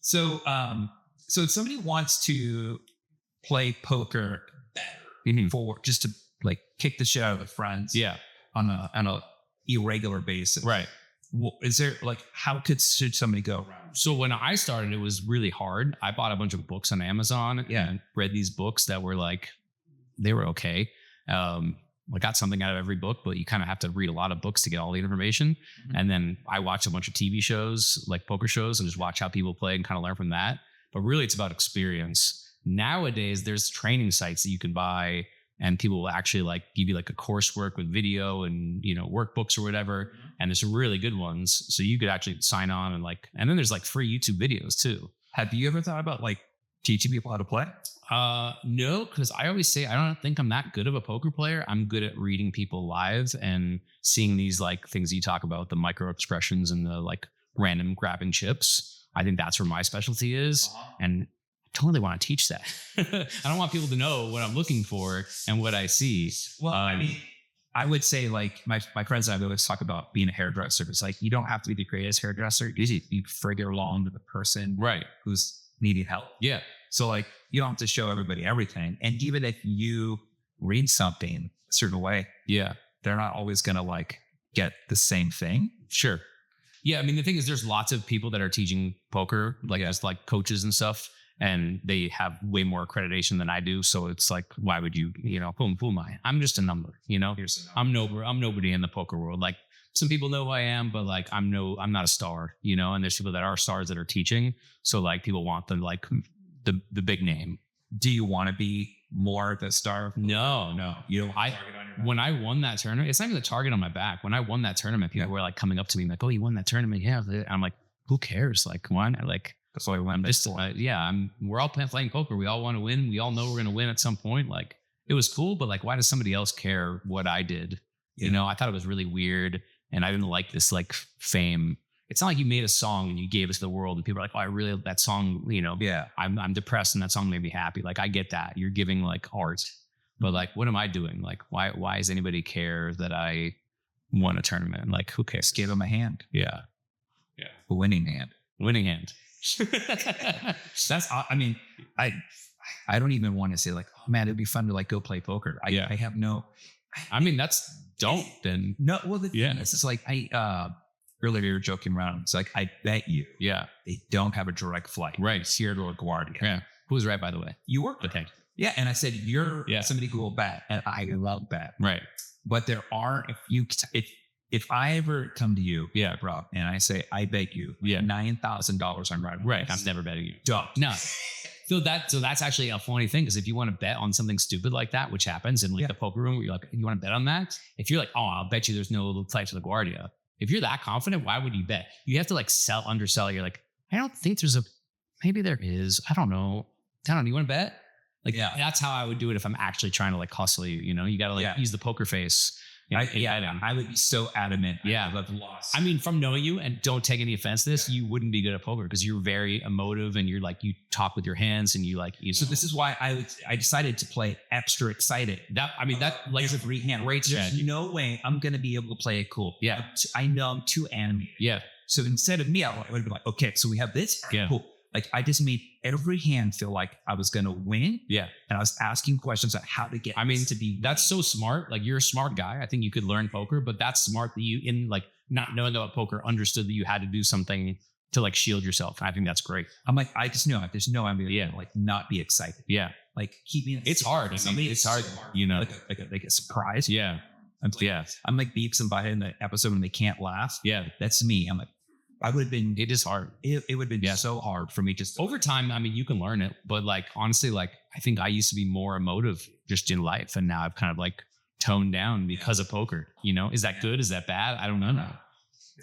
So if somebody wants to play poker better for just to like kick the shit out of their friends, on a irregular basis, Right. Is there like should somebody go around? So when I started, it was really hard. I bought a bunch of books on Amazon and read these books that were like, they were okay. I got something out of every book, but you kind of have to read a lot of books to get all the information. Mm-hmm. And then I watch a bunch of TV shows, like poker shows, and just watch how people play and kind of learn from that. But really, it's about experience. Nowadays, there's training sites that you can buy, and people will actually like give you like a coursework with video and, workbooks or whatever. Mm-hmm. And there's some really good ones. So you could actually sign on and then there's like free YouTube videos too. Have you ever thought about like teaching people how to play? No, because I always say I don't think I'm that good of a poker player. I'm good at reading people live and seeing these like things you talk about, the micro expressions and the like random grabbing chips. I think that's where my specialty is. And I totally want to teach that. I don't want people to know what I'm looking for and what I see. Well, I would say like my friends and I always talk about being a hairdresser. It's like, you don't have to be the greatest hairdresser. You further along to the person who's needing help. Yeah. So like, you don't have to show everybody everything. And even if you read something a certain way, they're not always going to like get the same thing. Sure. Yeah. I mean, the thing is there's lots of people that are teaching poker, like as like coaches and stuff, and they have way more accreditation than I do. So it's like, why would you, who am I? I'm just a number, I'm nobody in the poker world. Like some people know who I am, but like, I'm not a star, and there's people that are stars that are teaching. So like people want the big name. Do you want to be more the star? No. You don't. When I won that tournament, it's not even the target on my back. When I won that tournament, people were like coming up to me like, "Oh, you won that tournament?" Yeah. I'm like, who cares? Like, why not? Like, that's why I won. We're all playing poker. We all want to win. We all know we're going to win at some point. Like, it was cool, but like, why does somebody else care what I did? Yeah. I thought it was really weird, and I didn't like this like fame. It's not like you made a song and you gave it to the world and people are like, oh, I really, that song, I'm depressed and that song made me happy. Like, I get that. You're giving like art, but like, what am I doing? Like, why does anybody care that I won a tournament? Like, who cares? Just give them a hand. Yeah. A winning hand. That's, I don't even want to say like, oh man, it'd be fun to like go play poker. I have no, then. No, well, this is like, earlier you were joking around. It's like, I bet you. Yeah. They don't have a direct flight. Right. Here to LaGuardia. Yeah. Who was right, by the way? You were. Okay. Yeah. And I said, you're somebody who will bet. And I love bet. Right. But there are, if I ever come to you, bro, and I say, I bet you $9,000 I'm right. Right. I'm never betting you. Don't. No. So that's actually a funny thing, because if you want to bet on something stupid like that, which happens in like the poker room, where you're like, you want to bet on that? If you're like, oh, I'll bet you there's no flight to LaGuardia. If you're that confident, why would you bet? You have to like undersell. You're like, I don't think maybe there is. I don't know. You want to bet? Like, that's how I would do it if I'm actually trying to like hustle you. You got to like use the poker face. I would be so adamant. Yeah. I've lost. I mean, from knowing you, and don't take any offense to this, you wouldn't be good at poker because you're very emotive and you're like, you talk with your hands and So this is why I decided to play extra excited. That like a free hand. Great strategy. There's no way I'm going to be able to play it cool. Yeah. I know I'm too animated. Yeah. So instead of me, I would be like, okay, so we have this. Yeah. Cool. Like I just made every hand feel like I was going to win. Yeah. And I was asking questions on how to get to be. That's so smart. Like, you're a smart guy. I think you could learn poker, but that's smart that you, in like not knowing about poker, understood that you had to do something to like shield yourself. I think that's great. I'm like, I just know there's no way to like not be excited. Yeah. Like keep me. It's hard. It's hard. Like a surprise. Yeah. I'm like Beeps and Butthead in the episode when they can't laugh. Yeah. That's me. I'm like, I would have been. It is hard. It would have been so hard for me just over time. I mean, you can learn it, but like honestly, like I think I used to be more emotive just in life, and now I've kind of like toned down because of poker. Is that good? Is that bad? I don't know. No.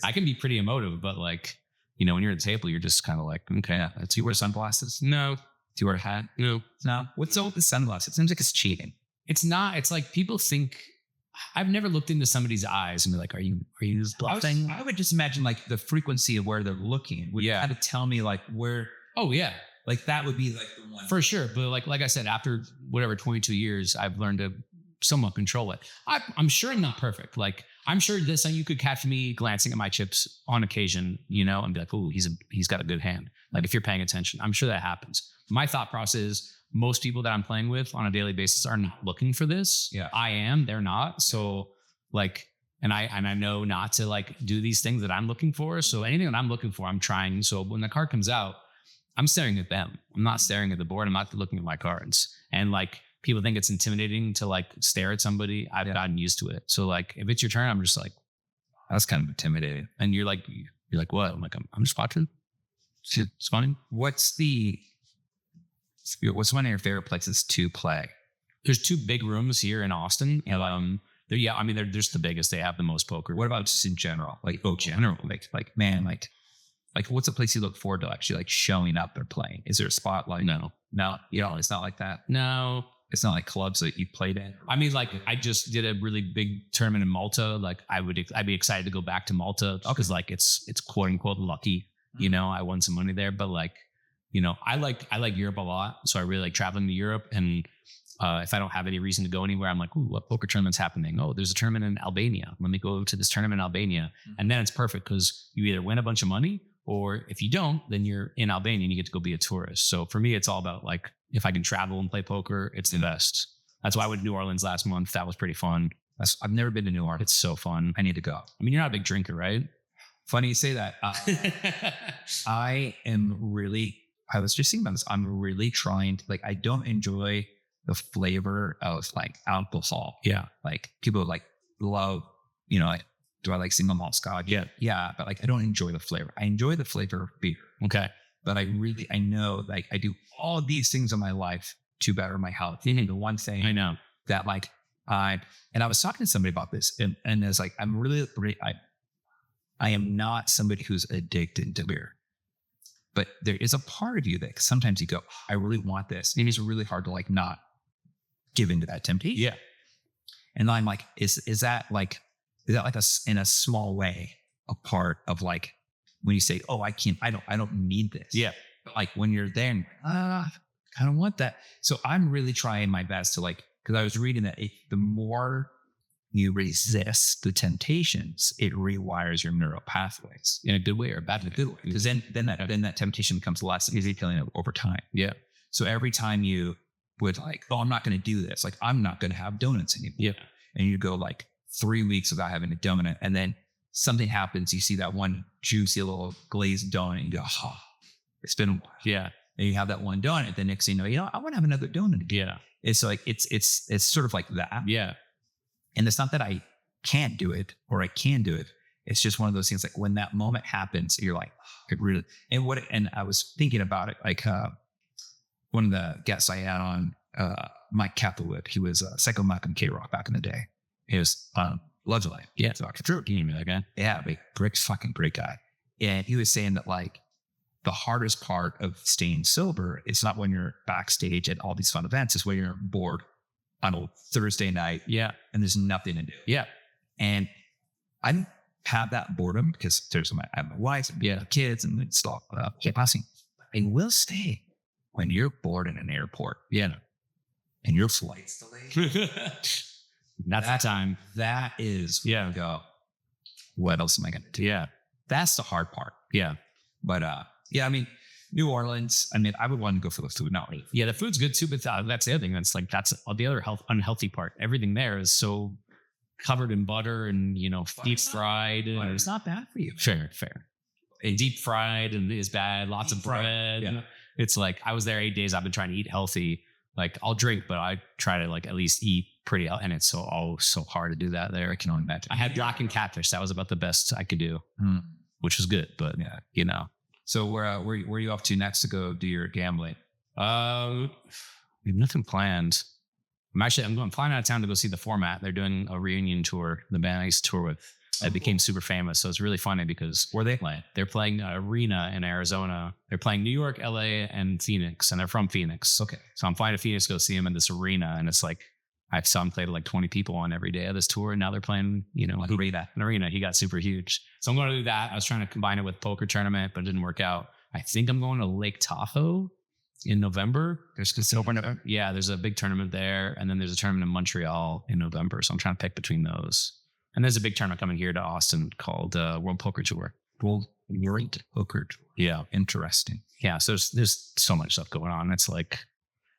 I can be pretty emotive, but like when you're at the table, you're just kind of like, okay. Do you wear sunglasses? No. Do you wear a hat? No. What's up with the sunglasses? It seems like it's cheating. It's not. It's like people think. I've never looked into somebody's eyes and be like, "Are you bluffing?" I would just imagine like the frequency of where they're looking would kind of tell me like where. Oh yeah, like that would be like the one for sure. But like I said, after whatever 22 years, I've learned to somewhat control it. I'm sure I'm not perfect. Like I'm sure this you could catch me glancing at my chips on occasion, and be like, "Oh, he's got a good hand." Like if you're paying attention, I'm sure that happens. My thought process is most people that I'm playing with on a daily basis are not looking for this. Yeah. I am, they're not. So like, and I know not to like do these things that I'm looking for. So anything that I'm looking for, I'm trying. So when the card comes out, I'm staring at them. I'm not staring at the board. I'm not looking at my cards. And like people think it's intimidating to like stare at somebody. I've gotten used to it. So like if it's your turn, I'm just like, that's kind of intimidating. And you're like, what? I'm like, I'm just watching. It's fun. What's one of your favorite places to play? There's 2 big rooms here in Austin. They're just the biggest. They have the most poker. What about just in general? Like, what's a place you look forward to actually like showing up or playing? Is there a spot like, no, it's not like that. No, it's not like clubs that you played in. I mean, like I just did a really big tournament in Malta. Like I'd be excited to go back to Malta because like it's quote unquote lucky. I won some money there, but like, I like Europe a lot. So I really like traveling to Europe. And if I don't have any reason to go anywhere, I'm like, ooh, what poker tournament's happening? Oh, there's a tournament in Albania. Let me go to this tournament in Albania. And then it's perfect because you either win a bunch of money or if you don't, then you're in Albania and you get to go be a tourist. So for me, it's all about like, if I can travel and play poker, it's the best. That's why I went to New Orleans last month. That was pretty fun. I've never been to New Orleans. It's so fun. I need to go. I mean, you're not a big drinker, right? Funny you say that. I was just thinking about this. I'm really trying to like, I don't enjoy the flavor of like alcohol. Yeah. Like people like love, do I like single malt scotch? Yeah. Yeah. But like, I don't enjoy the flavor. I enjoy the flavor of beer. Okay. But I know like I do all these things in my life to better my health. The one thing I know that like, I was talking to somebody about this and it's like, I am not somebody who's addicted to beer. But there is a part of you that sometimes you go, I really want this. And it's really hard to like not give into that temptation. Yeah. And I'm like, is that like in a small way, a part of like when you say, oh, I don't need this. Yeah. But like when you're there, and, I kind of want that. So I'm really trying my best to like, because I was reading that the more you resist the temptations, it rewires your neural pathways in a good way or a bad way. Good way. Because then that temptation becomes less easy killing over time. Yeah. So every time you would like, oh, I'm not going to do this. Like I'm not going to have donuts anymore. Yeah. And you go like 3 weeks without having a donut, and then something happens. You see that one juicy little glazed donut, and you go, oh, it's been a while. Yeah. And you have that one donut. The next thing you know, I want to have another donut again. Yeah. It's like it's sort of like that. Yeah. And it's not that I can't do it or I can do it. It's just one of those things like when that moment happens, you're like, oh, it really, and I was thinking about it, like one of the guests I had on, Mike Capelwood, he was Psycho Mike and K-Rock back in the day. He was Loves Life. Yeah. True. Can you hear me that guy? Yeah, fucking great guy. And he was saying that like the hardest part of staying sober is not when you're backstage at all these fun events, it's when you're bored on a Thursday night. Yeah. And there's nothing to do. Yeah. And I don't have that boredom because I have my wife and kids and stuff. Passing. I will stay when you're bored in an airport. Yeah. And your flight's delayed. That's the time. That is when I go, what else am I going to do? Yeah. That's the hard part. Yeah. But I mean, New Orleans, I mean, I would want to go for the food, not really. Yeah, the food's good too, but that's the other thing. That's the other unhealthy part. Everything there is so covered in butter and, deep fried. And it's not bad for you. Fair. And deep fried and is bad. Lots of bread. Yeah. It's like, I was there 8 days. I've been trying to eat healthy. Like I'll drink, but I try to like at least eat pretty healthy. And it's so hard to do that there. I can only imagine. I had black and catfish. That was about the best I could do, which was good, but So where are you off to next to go do your gambling? We have nothing planned. I'm flying out of town to go see The Format. They're doing a reunion tour. The band I used to tour with that became super famous. So it's really funny because where they playing? They're playing Arena in Arizona. They're playing New York, LA, and Phoenix, and they're from Phoenix. Okay. So I'm flying to Phoenix to go see them in this arena, and it's like I saw him play to like 20 people on every day of this tour, and now they're playing, an arena. He got super huge. So I'm going to do that. I was trying to combine it with poker tournament, but it didn't work out. I think I'm going to Lake Tahoe in November. Yeah, there's a big tournament there, and then there's a tournament in Montreal in November. So I'm trying to pick between those. And there's a big tournament coming here to Austin called World Poker Tour. World Poker Tour. Yeah, interesting. Yeah, so there's so much stuff going on. It's like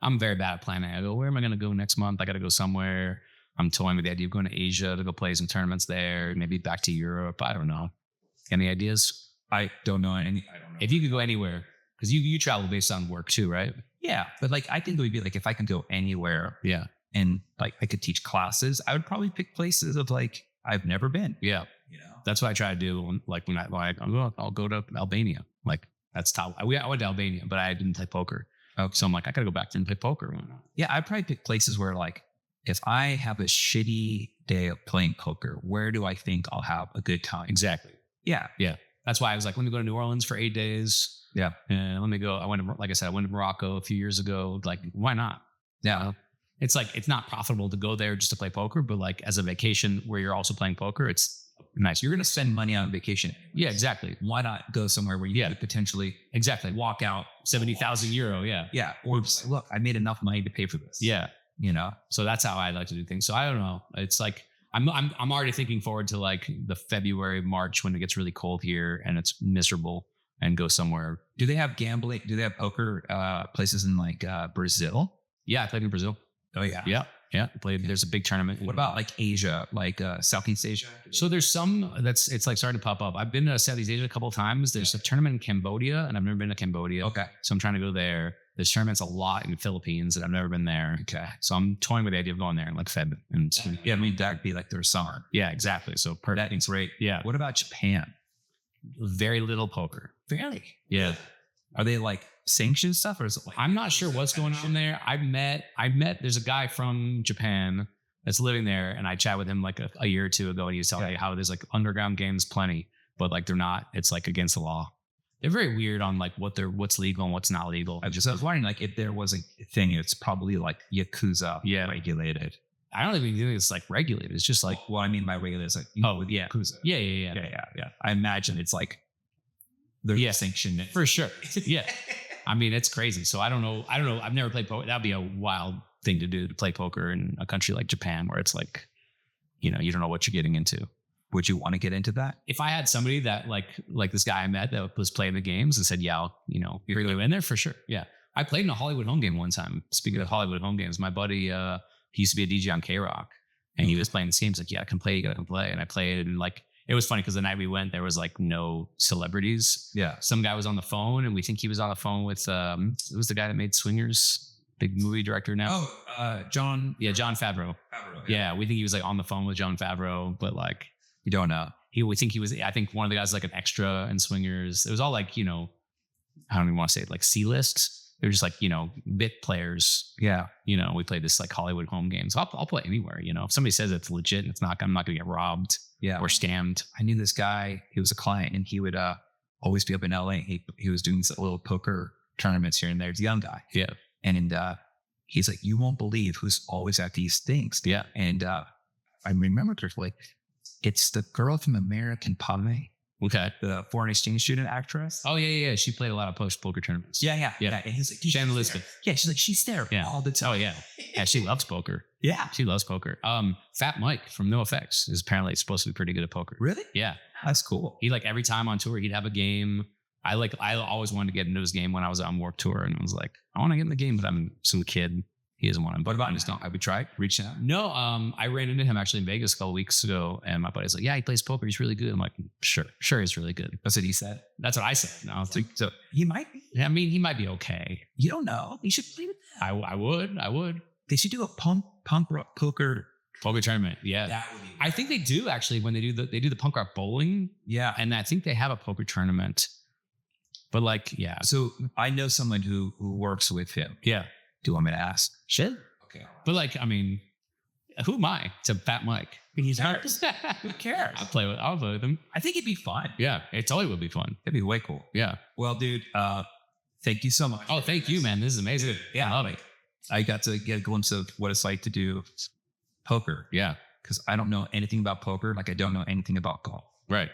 I'm very bad at planning. I go, where am I going to go next month? I got to go somewhere. I'm toying with the idea of going to Asia to go play some tournaments there. Maybe back to Europe. I don't know. Any ideas? I don't know any. If you could go anywhere, because you travel based on work too, right? Yeah, but like I think it would be like if I can go anywhere. Yeah, and like I could teach classes, I would probably pick places of like I've never been. Yeah, that's what I try to do. Like when I'll go to Albania. Like that's top. I went to Albania, but I didn't play poker. Okay. So I'm like, I gotta go back and play poker. Yeah, I'd probably pick places where like if I have a shitty day of playing poker, where do I think I'll have a good time? Exactly. Yeah. That's why I was like, let me go to New Orleans for 8 days. Yeah. And let me go. I went to Morocco a few years ago. Like, why not? Yeah. It's like, it's not profitable to go there just to play poker, but like as a vacation where you're also playing poker, it's nice. You're going to spend money on vacation. Yeah, exactly. Why not go somewhere where you could potentially walk out 70,000 euro. Yeah. Yeah. Or look, I made enough money to pay for this. Yeah. So that's how I like to do things. So I don't know. It's like, I'm already thinking forward to like the February, March when it gets really cold here and it's miserable, and go somewhere. Do they have gambling? Do they have poker places in like Brazil? Yeah, I played in Brazil. Oh yeah. Yeah. There's a big tournament. What about like Asia, like Southeast Asia? So there's some it's like starting to pop up. I've been to Southeast Asia a couple of times. There's a tournament in Cambodia, and I've never been to Cambodia. Okay. So I'm trying to go there. There's tournaments a lot in the Philippines, and I've never been there. Okay. So I'm toying with the idea of going there in like Feb. And yeah, I mean that'd be like their summer. Yeah, exactly. So perfect. That's great. Yeah. What about Japan? Very little poker. Really? Yeah. Are they like sanctioned stuff, or is it like I'm not sure what's going on there. I met there's a guy from Japan that's living there, and I chat with him like a year or two ago, and he was telling me how there's like underground games plenty, but like they're not, it's like against the law. They're very weird on like what's legal and what's not legal. I was wondering like if there was a thing, it's probably like Yakuza regulated. I don't even think it's like regulated. It's just like what I mean by regulated is like Yakuza. Yeah. I imagine it's like they're sanctioned for sure. Yeah. I mean, it's crazy. So I don't know. I've never played poker. That'd be a wild thing to do, to play poker in a country like Japan, where it's like, you don't know what you're getting into. Would you want to get into that? If I had somebody that like this guy I met that was playing the games and said, yeah, you're going to in there for sure. Yeah. I played in a Hollywood home game one time. Speaking of Hollywood home games, my buddy, he used to be a DJ on K-Rock, and he was playing this game. He's like, yeah, I can play. You got to play. And I played, and like, it was funny because the night we went, there was like no celebrities. Yeah. Some guy was on the phone, and we think he was on the phone with, it was the guy that made Swingers, big movie director now. Oh, Jon. Yeah, Jon Favreau. Yeah, we think he was like on the phone with Jon Favreau, but like, you don't know. We think he was, I think one of the guys like an extra in Swingers. It was all like, I don't even want to say it, like C-list. They're just like, bit players. Yeah. We played this like Hollywood home game. So I'll play anywhere, if somebody says it's legit and I'm not going to get robbed or scammed. I knew this guy, he was a client, and he would always be up in LA. He was doing some little poker tournaments here and there. He's a young guy. Yeah. And he's like, you won't believe who's always at these things. Yeah. And I remember carefully, it's the girl from American Pie. Okay. The foreign exchange student actress. Oh, yeah. She played a lot of poker tournaments. Yeah. And he's like, Shannon Elizabeth. Yeah, she's like, she's there all the time. Oh, yeah. Yeah, she loves poker. Yeah. She loves poker. Fat Mike from NoFX is apparently supposed to be pretty good at poker. Really? Yeah. That's cool. He like every time on tour, he'd have a game. I always wanted to get into his game when I was on Warped Tour, and I was like, I want to get in the game, but I'm some kid. He doesn't want to. What about now? Have you tried reaching out? No, I ran into him actually in Vegas a couple weeks ago, and my buddy's like, yeah, he plays poker. He's really good. I'm like, sure, he's really good. That's what he said. That's what I said. No, so he might be. I mean, he might be okay. You don't know. You should play with them. I would. They should do a punk rock poker tournament. Yeah, that would be. I think they do actually when they do the punk rock bowling. Yeah, and I think they have a poker tournament. But like, yeah. So I know someone who works with him. Yeah. Do you want me to ask? Shit. Okay. But like, I mean, who am I to Fat Mike? He's hers. Who cares? I'll play with him. I think it'd be fun. Yeah, it totally would be fun. It'd be way cool. Yeah. Well, dude, thank you so much. Oh, thank you, man. This is amazing. Dude, yeah. I love it. I got to get a glimpse of what it's like to do poker. Yeah. Because I don't know anything about poker. Like I don't know anything about golf. Right.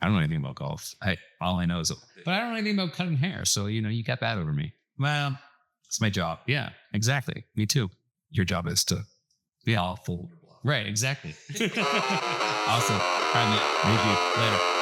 I don't know anything about golf. All I know is, But I don't know anything about cutting hair. So, you got that over me. well, it's my job. Yeah, exactly. Me too. Your job is to all full. Right, exactly. Awesome. All right, man. Thank you. Later.